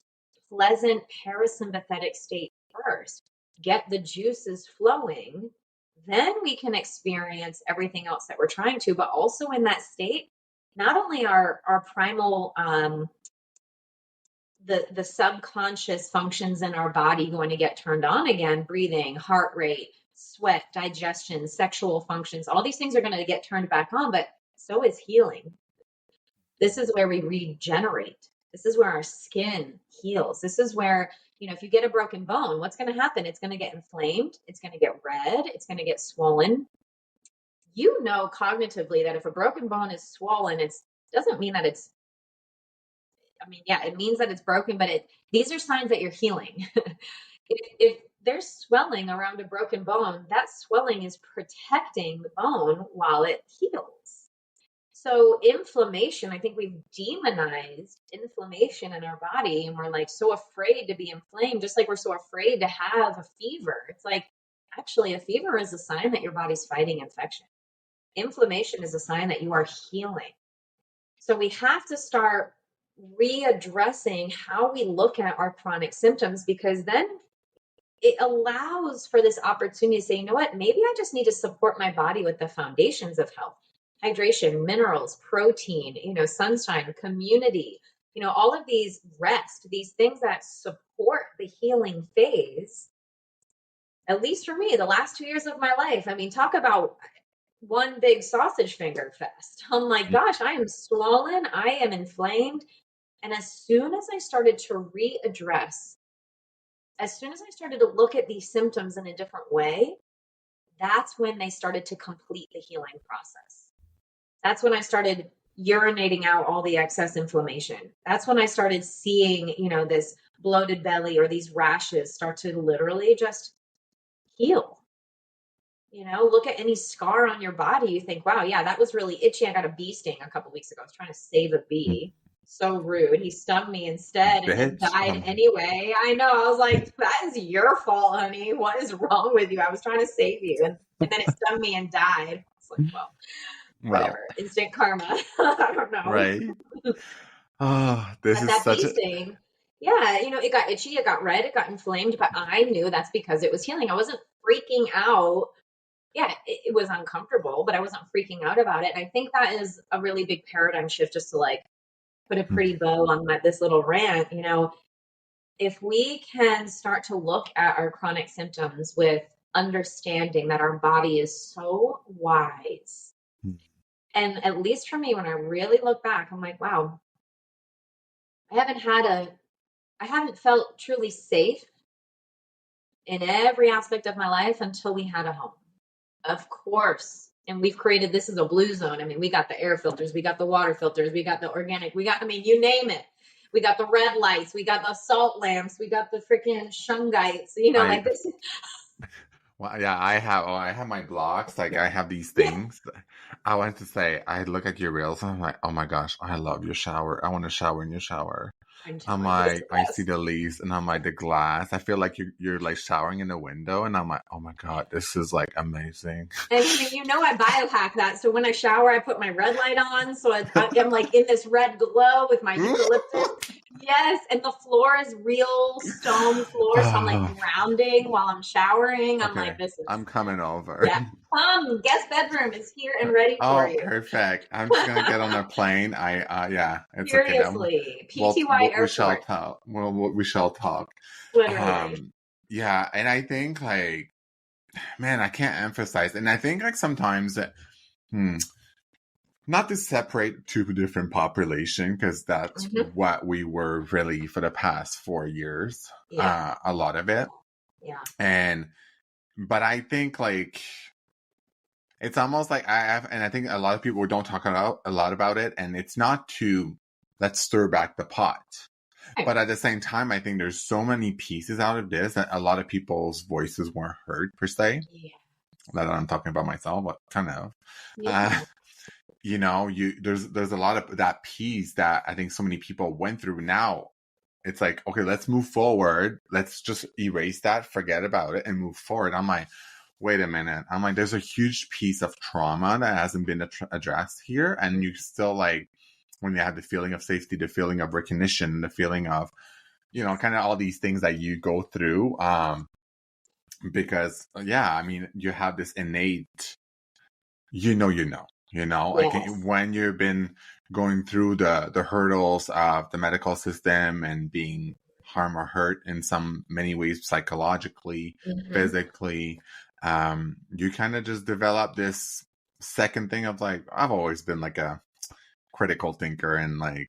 pleasant parasympathetic state first, get the juices flowing, then we can experience everything else that we're trying to. But also in that state, not only our primal, the subconscious functions in our body going to get turned on again, breathing, heart rate, sweat, digestion, sexual functions, all these things are going to get turned back on, but so is healing. This is where we regenerate. This is where our skin heals. This is where, if you get a broken bone, what's going to happen? It's going to get inflamed. It's going to get red. It's going to get swollen. Cognitively that if a broken bone is swollen, it doesn't mean that it means that it's broken, but these are signs that you're healing. If there's swelling around a broken bone, that swelling is protecting the bone while it heals. So inflammation, I think we've demonized inflammation in our body, and we're so afraid to be inflamed, just like we're so afraid to have a fever. It's actually a fever is a sign that your body's fighting infection. Inflammation is a sign that you are healing. So we have to start readdressing how we look at our chronic symptoms, because then it allows for this opportunity to say, you know what, maybe I just need to support my body with the foundations of health. Hydration, minerals, protein, sunshine, community, all of these rest, these things that support the healing phase. At least for me, the last 2 years of my life, talk about one big sausage finger fest. I'm gosh, I am swollen. I am inflamed. And as soon as I started to readdress, as soon as I started to look at these symptoms in a different way, that's when they started to complete the healing process. That's when I started urinating out all the excess inflammation. That's when I started seeing, this bloated belly or these rashes start to literally just heal. Look at any scar on your body. You think, wow, yeah, that was really itchy. I got a bee sting a couple weeks ago. I was trying to save a bee. So rude. He stung me instead and then died anyway. I know. I was like, that is your fault, honey. What is wrong with you? I was trying to save you. And then it stung me and died. It's well, whatever. Instant karma. I don't know. Right. Oh, this is such a... sting. Yeah, it got itchy, it got red, it got inflamed, but I knew that's because it was healing. I wasn't freaking out. Yeah, it was uncomfortable, but I wasn't freaking out about it. And I think that is a really big paradigm shift, just to put a pretty bow on this little rant. If we can start to look at our chronic symptoms with understanding that our body is so wise. And at least for me, when I really look back, I'm like, wow, I haven't felt truly safe in every aspect of my life until we had a home. Of course. And we've created, this is a blue zone. We got the air filters, we got the water filters, we got the organic, you name it. We got the red lights, we got the salt lamps, we got the freaking shungites, this. Well, yeah, I have my blocks. I have these things. Yeah. I wanted to say, I look at your reels and I'm like, oh my gosh, I love your shower. I want to shower in your shower. I'm like, I see the leaves and I'm like, the glass. I feel like you're showering in the window and I'm like, oh my God, this is amazing. And I biohack that. So when I shower, I put my red light on. So I'm in this red glow with my eucalyptus. Yes, and the floor is real stone floor, so I'm like grounding while I'm showering. I'm like, this is I'm coming over. yeah. Guest bedroom is here and ready for Oh, you. perfect. I'm just gonna get on a plane. Yeah, it's okay. Seriously, PTY We shall airport, talk. We shall talk. literally. Yeah, and I think like, man, I can't emphasize, and I think like sometimes that, not to separate two different population, because that's what we were really for the past 4 years. Yeah. A lot of it. Yeah. But I think like it's almost like I think a lot of people don't talk a lot about it, and it's not to let's stir back the pot. But at the same time, I think there's so many pieces out of this that a lot of people's voices weren't heard per se. Yeah. That I'm talking about myself, but kind of. Yeah. There's a lot of that piece that I think so many people went through. Now it's like, okay, let's move forward. Let's just erase that, forget about it, and move forward. I'm like, wait a minute. I'm like, there's a huge piece of trauma that hasn't been addressed here. And you still like, when you have the feeling of safety, the feeling of recognition, the feeling of, kind of all these things that you go through. Because yeah, I mean, you have this innate, like when you've been going through the hurdles of the medical system and being harmed or hurt in many ways, psychologically, physically, you kind of just develop this second thing of like, I've always been like a critical thinker, and like,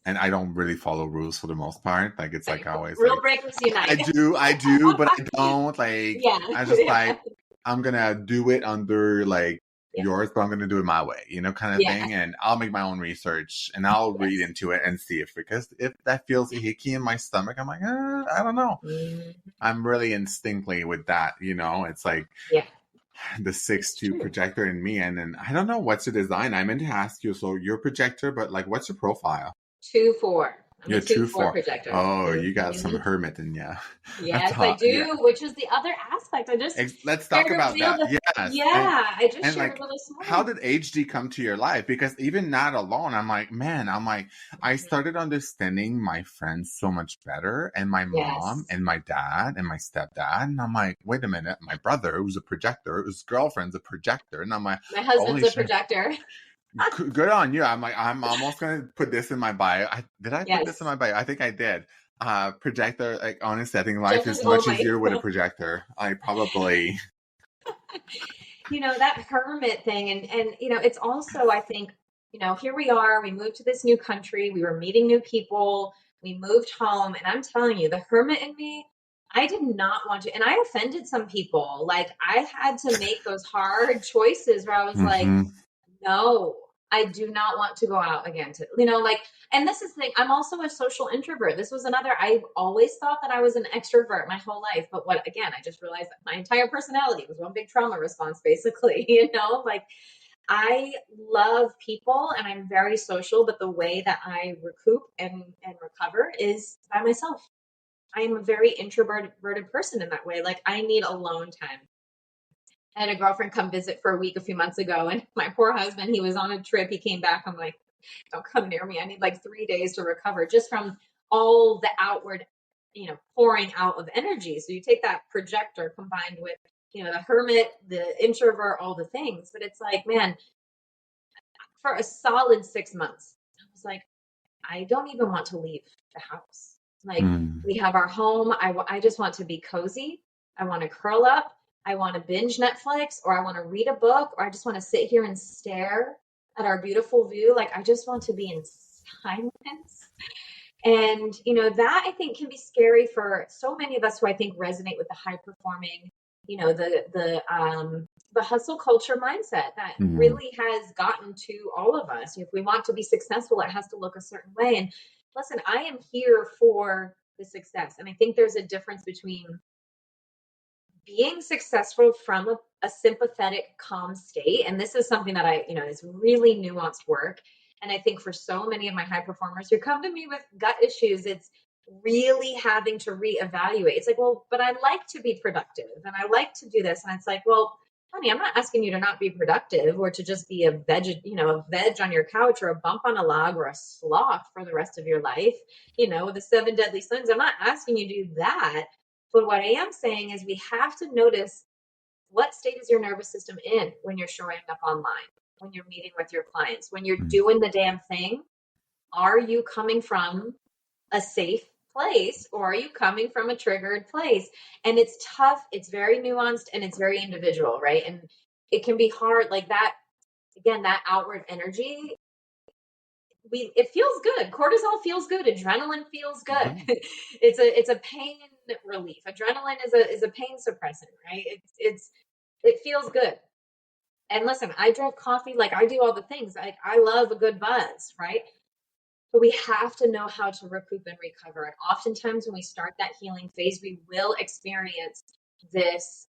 and I don't really follow rules for the most part. Like, it's like always rule like, breakers unite. I do, but I don't like, I just like, I'm gonna do it under like yours, but I'm gonna do it my way, kind of thing. And I'll make my own research and I'll read into it and see because if that feels icky in my stomach, I'm like, I don't know. I'm really instinctively with that, it's like the 6'2" projector in me. And then I don't know what's the design. I meant to ask you, so you're a projector, but like, what's your profile? 2-4. You're 2-4 projector. Oh, you got some hermit in you. Yes, I do, which is the other aspect. Let's talk about that. Yes. Yeah, I just shared like, it with this morning. how did HD come to your life? Because even that alone, I'm like, I started understanding my friends so much better, and my mom and my dad and my stepdad. And I'm like, wait a minute, my brother who's a projector, his girlfriend's a projector. And I'm like, my husband's a projector. Good on you. I'm like, I'm almost going to put this in my bio. Did I put this in my bio? I think I did. Projector, like, honestly, I think life is much easier with a projector. I probably... that hermit thing. And it's also, I think, here we are, we moved to this new country, we were meeting new people, we moved home. And I'm telling you, the hermit in me, I did not want to, and I offended some people. Like, I had to make those hard choices where I was like, no, I do not want to go out again and this is the thing. I'm also a social introvert. This was I've always thought that I was an extrovert my whole life. But I just realized that my entire personality was one big trauma response, basically, like I love people and I'm very social, but the way that I recoup and recover is by myself. I am a very introverted person in that way. Like, I need alone time. I had a girlfriend come visit for a week a few months ago, and my poor husband, he was on a trip. He came back. I'm like, don't come near me. I need like 3 days to recover just from all the outward, pouring out of energy. So you take that projector combined with, the hermit, the introvert, all the things. But it's like, man, for a solid 6 months, I was like, I don't even want to leave the house. Like, we have our home. I just want to be cozy. I want to curl up. I want to binge Netflix, or I want to read a book, or I just want to sit here and stare at our beautiful view. Like, I just want to be in silence. And, that I think can be scary for so many of us who I think resonate with the high performing, the hustle culture mindset that really has gotten to all of us. If we want to be successful, it has to look a certain way. And listen, I am here for the success. And I think there's a difference between being successful from a sympathetic, calm state. And this is something that is really nuanced work. And I think for so many of my high performers who come to me with gut issues, it's really having to reevaluate. It's like, well, but I like to be productive and I like to do this. And it's like, well, honey, I'm not asking you to not be productive or to just be a veg, a veg on your couch or a bump on a log or a sloth for the rest of your life, the 7 deadly sins. I'm not asking you to do that. But what I am saying is we have to notice, what state is your nervous system in when you're showing up online, when you're meeting with your clients, when you're doing the damn thing? Are you coming from a safe place, or are you coming from a triggered place? And it's tough. It's very nuanced and it's very individual, right? And it can be hard, like that. Again, that outward energy, it feels good. Cortisol feels good. Adrenaline feels good. It's a pain relief. Adrenaline is a pain suppressant, right? It feels good. And listen, I drink coffee, like I do all the things. I love a good buzz, right? But we have to know how to recoup and recover. And oftentimes when we start that healing phase, we will experience this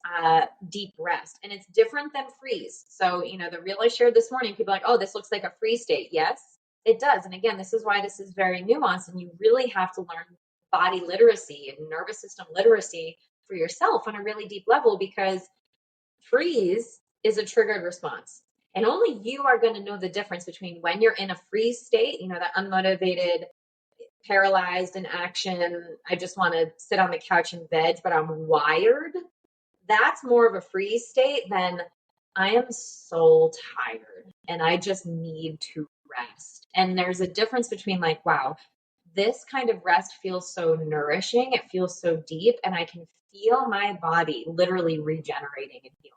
deep rest. And it's different than freeze. So, the reel I shared this morning, people are like, oh, this looks like a freeze state. Yes, it does. And again, this is why this is very nuanced. And you really have to learn body literacy and nervous system literacy for yourself on a really deep level, because freeze is a triggered response. And only you are going to know the difference between when you're in a freeze state, that unmotivated, paralyzed in action, I just want to sit on the couch and veg, but I'm wired. That's more of a freeze state than I am so tired and I just need to rest. And there's a difference between like, wow, this kind of rest feels so nourishing. It feels so deep, and I can feel my body literally regenerating and healing.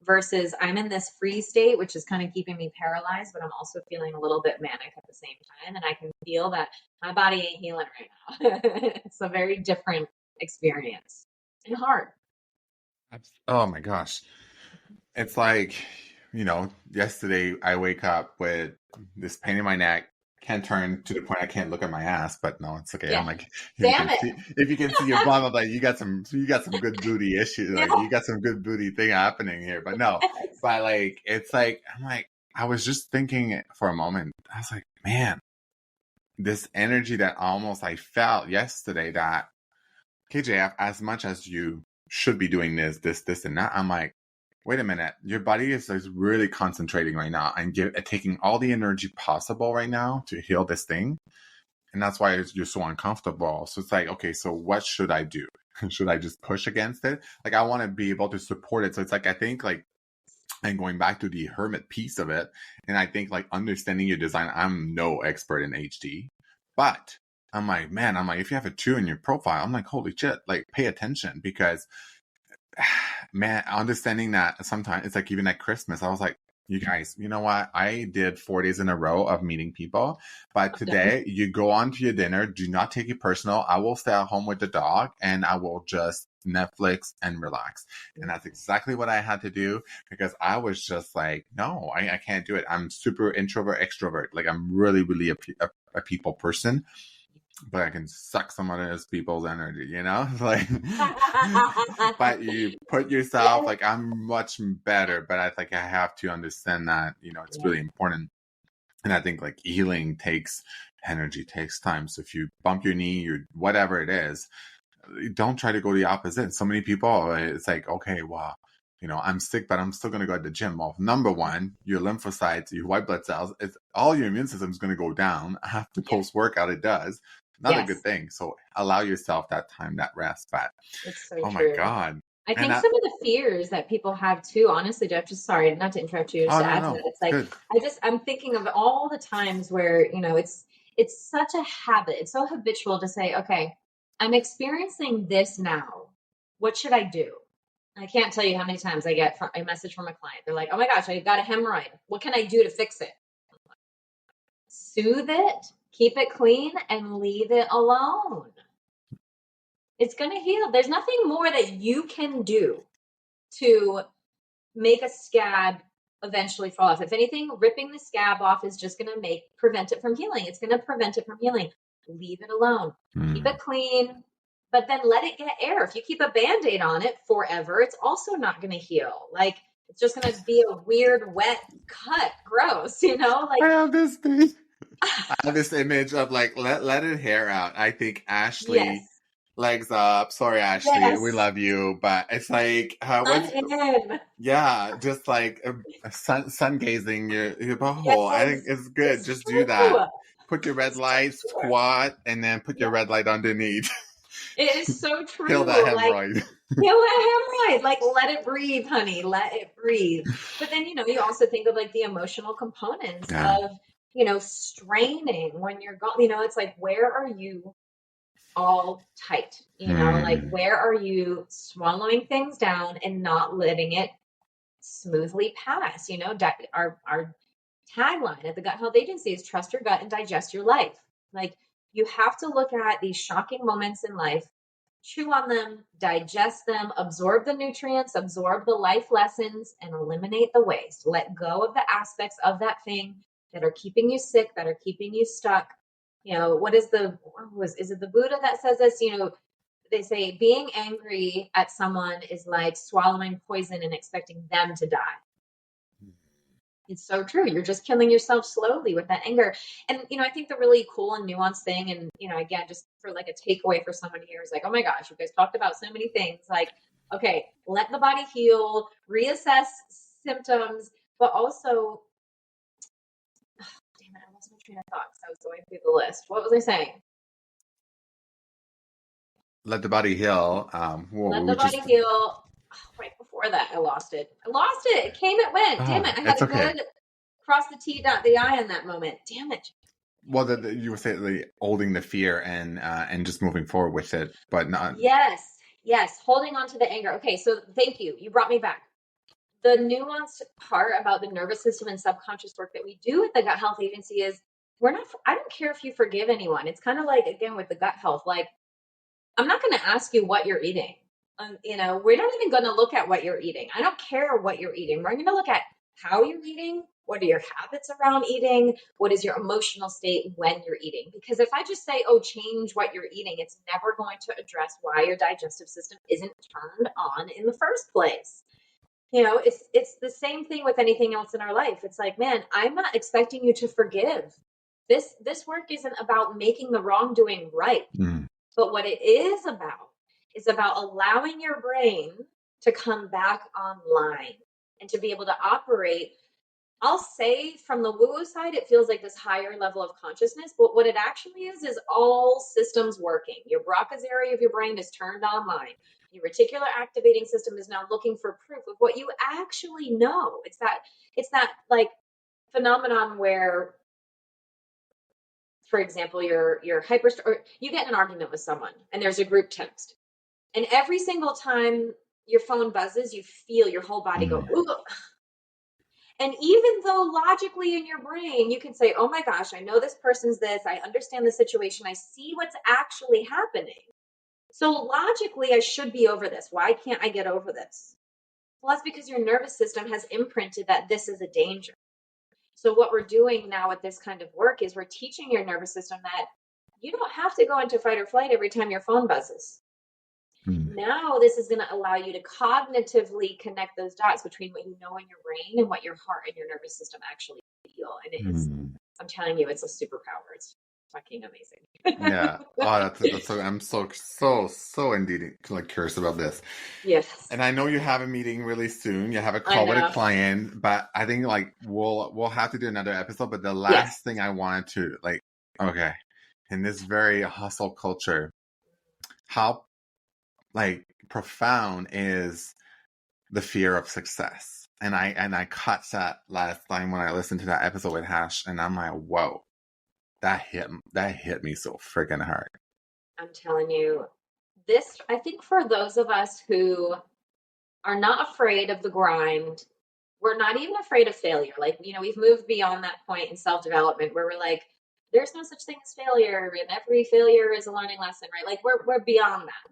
Versus I'm in this freeze state, which is kind of keeping me paralyzed, but I'm also feeling a little bit manic at the same time. And I can feel that my body ain't healing right now. It's a very different experience and hard. Oh my gosh. It's like, yesterday I wake up with this pain in my neck, can't turn to the point I can't look at my ass, but no, it's okay. Yeah. I'm like, if you can see your bum, I'm like, you got some good booty issues. Like you got some good booty thing happening here, but no, but like, it's like, I'm like, I was just thinking for a moment, I was like, man, this energy that almost I felt yesterday that KJF, as much as you should be doing this and that, I'm like, wait a minute, your body is really concentrating right now and taking all the energy possible right now to heal this thing. And that's why you're so uncomfortable. So it's like, okay, so what should I do? Should I just push against it? Like, I want to be able to support it. So it's like, I think like, and going back to the hermit piece of it, and I think like understanding your design, I'm no expert in HD, but I'm like, if you have a 2 in your profile, I'm like, holy shit, like pay attention, because man, understanding that sometimes it's like, even at Christmas, I was like, you guys, you know what? I did 4 days in a row of meeting people, but today you go on to your dinner. Do not take it personal. I will stay at home with the dog and I will just Netflix and relax. And that's exactly what I had to do, because I was just like, no, I can't do it. I'm super introvert, extrovert. Like I'm really, really a people person. But I can suck some of those people's energy, like, but you put yourself, like, I'm much better, but I think I have to understand that, it's really important. And I think like healing takes energy, takes time. So if you bump your knee or whatever it is, don't try to go the opposite. So many people, it's like, okay, well, I'm sick, but I'm still going to go to the gym. Well, number one, your lymphocytes, your white blood cells, it's all your immune system is going to go down after post-workout. It does. Not a good thing. So allow yourself that time, that rest. But it's so true. My God. I think some of the fears that people have too, honestly, Jeff, just sorry, not to interrupt you, just to add to that. It's like, good. I'm thinking of all the times where, it's such a habit. It's so habitual to say, okay, I'm experiencing this now. What should I do? I can't tell you how many times I get a message from a client. They're like, oh my gosh, I got a hemorrhoid. What can I do to fix it? Soothe it, keep it clean, and leave it alone. It's going to heal. There's nothing more that you can do to make a scab eventually fall off. If anything, ripping the scab off is just going to prevent it from healing. It's going to prevent it from healing. Leave it alone. Keep it clean, but then let it get air. If you keep a Band-Aid on it forever, it's also not going to heal. Like, it's just going to be a weird, wet cut. Gross, Like, I have this thing. I have this image of like, let it hair out. I think Ashley legs up. Sorry, Ashley, we Yes. love you, but it's like, I'm in. yeah, just like sun gazing your butthole. I think Yes. it's good. It's Just do true. that. Put your red It's so light, true. squat, and then put your Yeah. red light underneath. It is so Kill that true. Like, hemorrhoid. kill that hemorrhoid. Like, let it breathe, honey. Let it breathe. But then, you also think of like the emotional components Yeah. of, straining when you're going, it's like, where are you all tight? Like, where are you swallowing things down and not letting it smoothly pass? Our tagline at the Gut Health Agency is trust your gut and digest your life. Like, you have to look at these shocking moments in life, chew on them, digest them, absorb the nutrients, absorb the life lessons, and eliminate the waste. Let go of the aspects of that thing that are keeping you sick, that are keeping you stuck. Is it the Buddha that says this? They say being angry at someone is like swallowing poison and expecting them to die. It's so true. You're just killing yourself slowly with that anger. And, I think the really cool and nuanced thing, and, again, just for like a takeaway for someone here is like, oh my gosh, you guys talked about so many things. Like, okay, let the body heal, reassess symptoms, but also, damn it, I lost my train of thought because I was going through the list. What was I saying? Let the body heal. Let the body heal. Oh, right before that, I lost it. It came, it went. Damn it. I had a good cross the T, dot the I in that moment. Damn it. Well, you would say like, holding the fear and just moving forward with it, but not. Yes. Holding on to the anger. Okay, so thank you. You brought me back. The nuanced part about the nervous system and subconscious work that we do at the Gut Health Agency is I don't care if you forgive anyone. It's kind of like, again, with the gut health, like, I'm not going to ask you what you're eating. We're not even going to look at what you're eating. I don't care what you're eating. We're going to look at how you're eating. What are your habits around eating? What is your emotional state when you're eating? Because if I just say, oh, change what you're eating, it's never going to address why your digestive system isn't turned on in the first place. It's the same thing with anything else in our life. It's like, man, I'm not expecting you to forgive. This work isn't about making the wrongdoing right. But what it is about allowing your brain to come back online and to be able to operate. I'll say from the woo-woo side, it feels like this higher level of consciousness, but what it actually is all systems working. Your Broca's area of your brain is turned online. Your reticular activating system is now looking for proof of what you actually know. It's that like phenomenon where, for example, you're or you get in an argument with someone and there's a group text. And every single time your phone buzzes, you feel your whole body go, ooh. And even though logically in your brain, you can say, oh my gosh, I know this person's this, I understand the situation, I see what's actually happening. So logically, I should be over this. Why can't I get over this? Well, that's because your nervous system has imprinted that this is a danger. So what we're doing now with this kind of work is we're teaching your nervous system that you don't have to go into fight or flight every time your phone buzzes. Now this is going to allow you to cognitively connect those dots between what you know in your brain and what your heart and your nervous system actually feel. And it is, I'm telling you, it's a superpower. It's fucking amazing. Yeah. Oh, that's so. I'm so indeed like curious about this. Yes. And I know you have a meeting really soon. You have a call with a client, but I think like we'll have to do another episode. But the last thing I wanted to like, okay, in this very hustle culture, how like profound is the fear of success? And I caught that last time when I listened to that episode with Hash, and I'm like, whoa. That hit me so freaking hard. I'm telling you, this, I think for those of us who are not afraid of the grind, we're not even afraid of failure. Like, we've moved beyond that point in self-development where we're like, there's no such thing as failure and every failure is a learning lesson, right? Like we're beyond that.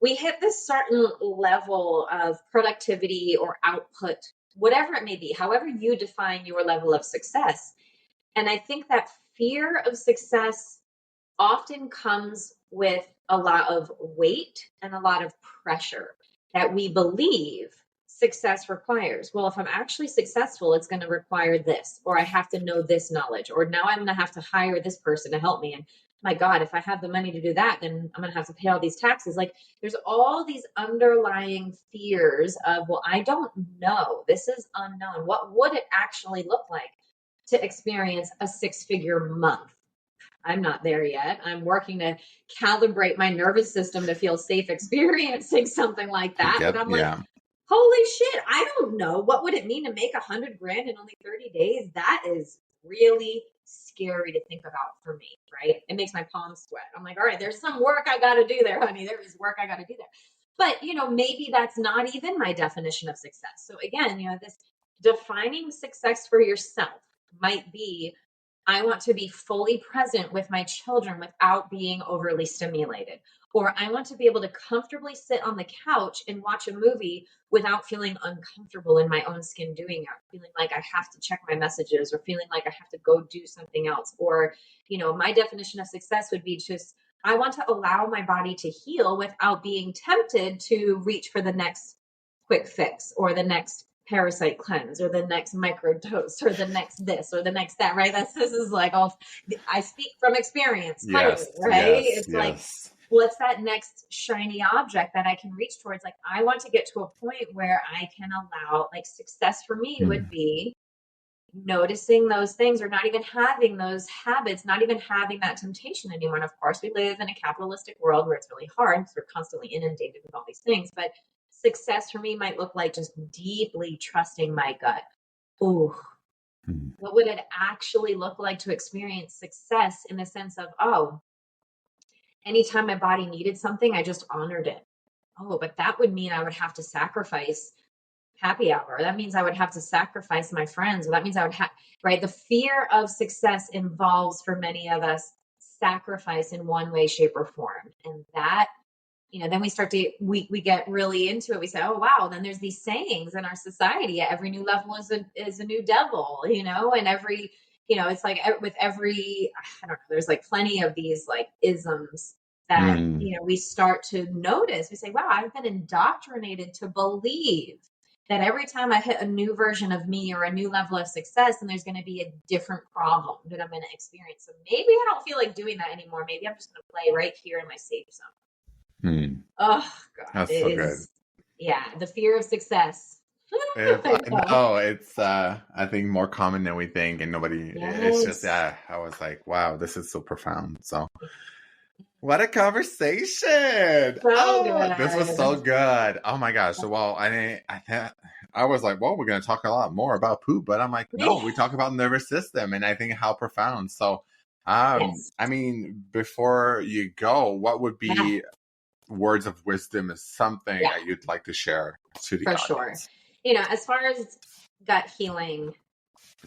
We hit this certain level of productivity or output, whatever it may be, however you define your level of success. And I think that fear of success often comes with a lot of weight and a lot of pressure that we believe success requires. Well, if I'm actually successful, it's going to require this, or I have to know this knowledge, or now I'm going to have to hire this person to help me. And my God, if I have the money to do that, then I'm going to have to pay all these taxes. Like there's all these underlying fears of, well, I don't know. This is unknown. What would it actually look like to experience a 6-figure month? I'm not there yet. I'm working to calibrate my nervous system to feel safe experiencing something like that. But I'm like, holy shit, I don't know. What would it mean to make $100,000 in only 30 days? That is really scary to think about for me, right? It makes my palms sweat. I'm like, all right, there's some work I got to do there, honey. There is work I got to do there. But, maybe that's not even my definition of success. So again, this defining success for yourself might be, I want to be fully present with my children without being overly stimulated. Or I want to be able to comfortably sit on the couch and watch a movie without feeling uncomfortable in my own skin doing it, feeling like I have to check my messages or feeling like I have to go do something else. Or, my definition of success would be just, I want to allow my body to heal without being tempted to reach for the next quick fix or the next parasite cleanse or the next microdose or the next this or the next that, right? This is like all, I speak from experience, clearly, right? It's like, what's that next shiny object that I can reach towards? Like, I want to get to a point where I can allow, like, success for me would be noticing those things or not even having those habits, not even having that temptation anymore. And of course, we live in a capitalistic world where it's really hard because we're constantly inundated with all these things. But success for me might look like just deeply trusting my gut. Ooh, what would it actually look like to experience success in the sense of, oh, anytime my body needed something, I just honored it. Oh, but that would mean I would have to sacrifice happy hour. That means I would have to sacrifice my friends. Or that means I would have, right? The fear of success involves for many of us sacrifice in one way, shape, or form. And that, then we start to, we get really into it. We say, oh, wow. Then there's these sayings in our society. Every new level is a new devil, and every, it's like with every, I don't know, there's like plenty of these like isms that, we start to notice. We say, wow, I've been indoctrinated to believe that every time I hit a new version of me or a new level of success, then there's going to be a different problem that I'm going to experience. So maybe I don't feel like doing that anymore. Maybe I'm just going to play right here in my safe zone. Oh, God. That's so good. Yeah, the fear of success. It's I think more common than we think, and nobody. It's just I was like, wow, this is so profound. So, what a conversation! This was so good. Oh my gosh! So, well, I was like, well, we're going to talk a lot more about poop, but I'm like, no, we talk about nervous system, and I think how profound. So, I mean, before you go, what would be words of wisdom is something that you'd like to share to the audience? For sure. As far as gut healing,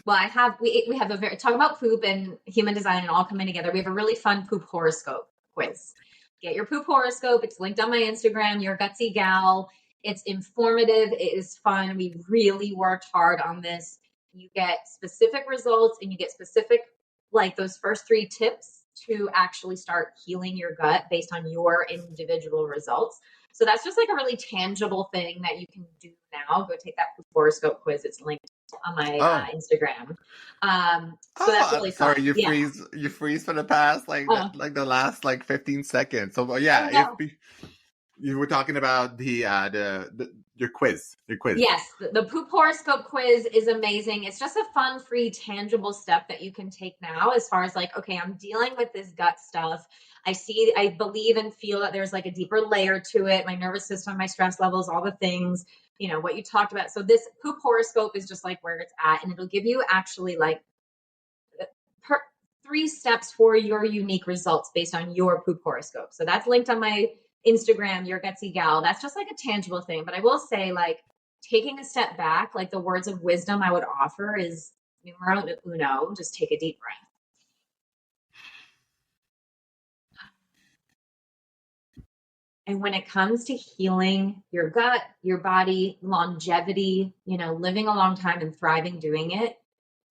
well, we have a very, talk about poop and human design and all coming together. We have a really fun poop horoscope quiz. Get your poop horoscope. It's linked on my Instagram, Your Gutsy Gal. It's informative. It is fun. We really worked hard on this. You get specific results and you get specific, like those first 3 tips to actually start healing your gut based on your individual results. So that's just like a really tangible thing that you can do now. Go take that horoscope quiz. It's linked on my Instagram. So that's really fun. Sorry, you freeze for the past like the last like 15 seconds. So if you were talking about your quiz. Yes, the poop horoscope quiz is amazing. It's just a fun, free, tangible step that you can take now as far as like, okay, I'm dealing with this gut stuff. I believe and feel that there's like a deeper layer to it. My nervous system, my stress levels, all the things, what you talked about. So this poop horoscope is just like where it's at, and it'll give you actually like 3 steps for your unique results based on your poop horoscope. So that's linked on my Instagram, Your Gutsy Gal. That's just like a tangible thing. But I will say, like, taking a step back, like the words of wisdom I would offer is numero uno, just take a deep breath. And when it comes to healing your gut, your body, longevity, living a long time and thriving doing it,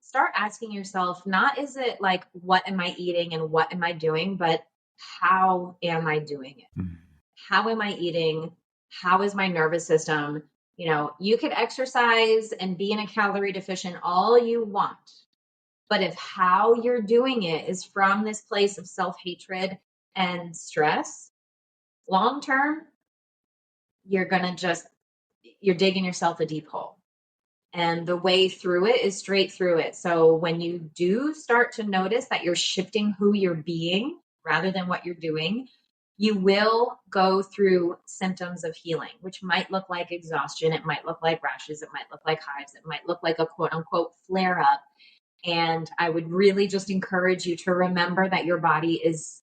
start asking yourself, not is it like, what am I eating and what am I doing, but how am I doing it? How am I eating? How is my nervous system? You could exercise and be in a calorie deficient all you want. But if how you're doing it is from this place of self-hatred and stress, long term, you're digging yourself a deep hole. And the way through it is straight through it. So when you do start to notice that you're shifting who you're being rather than what you're doing, you will go through symptoms of healing, which might look like exhaustion. It might look like rashes. It might look like hives. It might look like a quote unquote flare up. And I would really just encourage you to remember that your body is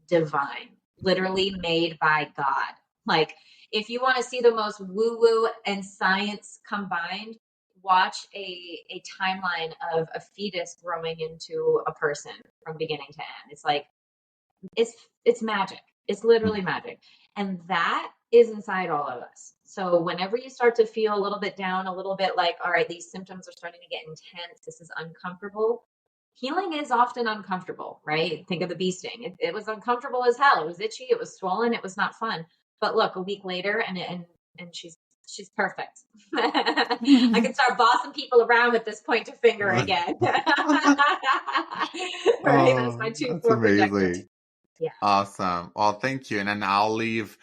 divine, literally made by God. Like, if you want to see the most woo-woo and science combined, watch a timeline of a fetus growing into a person from beginning to end. It's like, it's magic. It's literally magic. And that is inside all of us. So whenever you start to feel a little bit down, a little bit like, all right, these symptoms are starting to get intense, this is uncomfortable. Healing is often uncomfortable, right? Think of the bee sting. It was uncomfortable as hell. It was itchy. It was swollen. It was not fun. But look, a week later, and she's perfect. I can start bossing people around with this pointer finger again. Right? That's my that's amazing. Yeah. Awesome. Well, thank you. And then I'll leave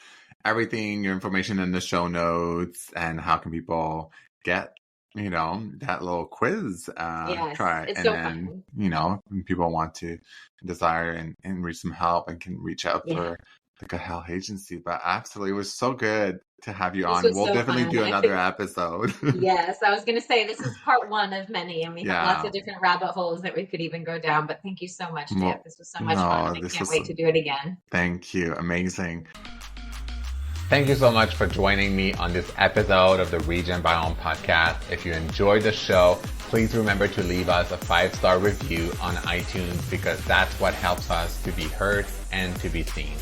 everything, your information in the show notes, and how can people get, that little quiz try. It's and so then, fun. When people want to desire and reach some help and can reach out for the Gut Health Agency. But absolutely, it was so good to have you on. We'll definitely do another episode. Yes, I was going to say this is part one of many, and we have lots of different rabbit holes that we could even go down. But thank you so much, Jeff. This was so much fun. I can't wait to do it again. Thank you. Amazing. Thank you so much for joining me on this episode of the Regenbiome podcast. If you enjoyed the show, please remember to leave us a 5-star review on iTunes, because that's what helps us to be heard and to be seen.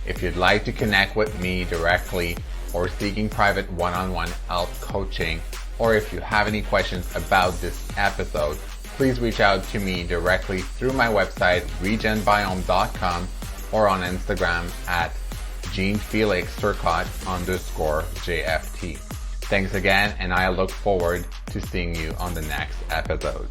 If you'd like to connect with me directly or seeking private one-on-one health coaching, or if you have any questions about this episode, please reach out to me directly through my website, regenbiome.com, or on Instagram at JeanFelixCircot_JFT. Thanks again, and I look forward to seeing you on the next episode.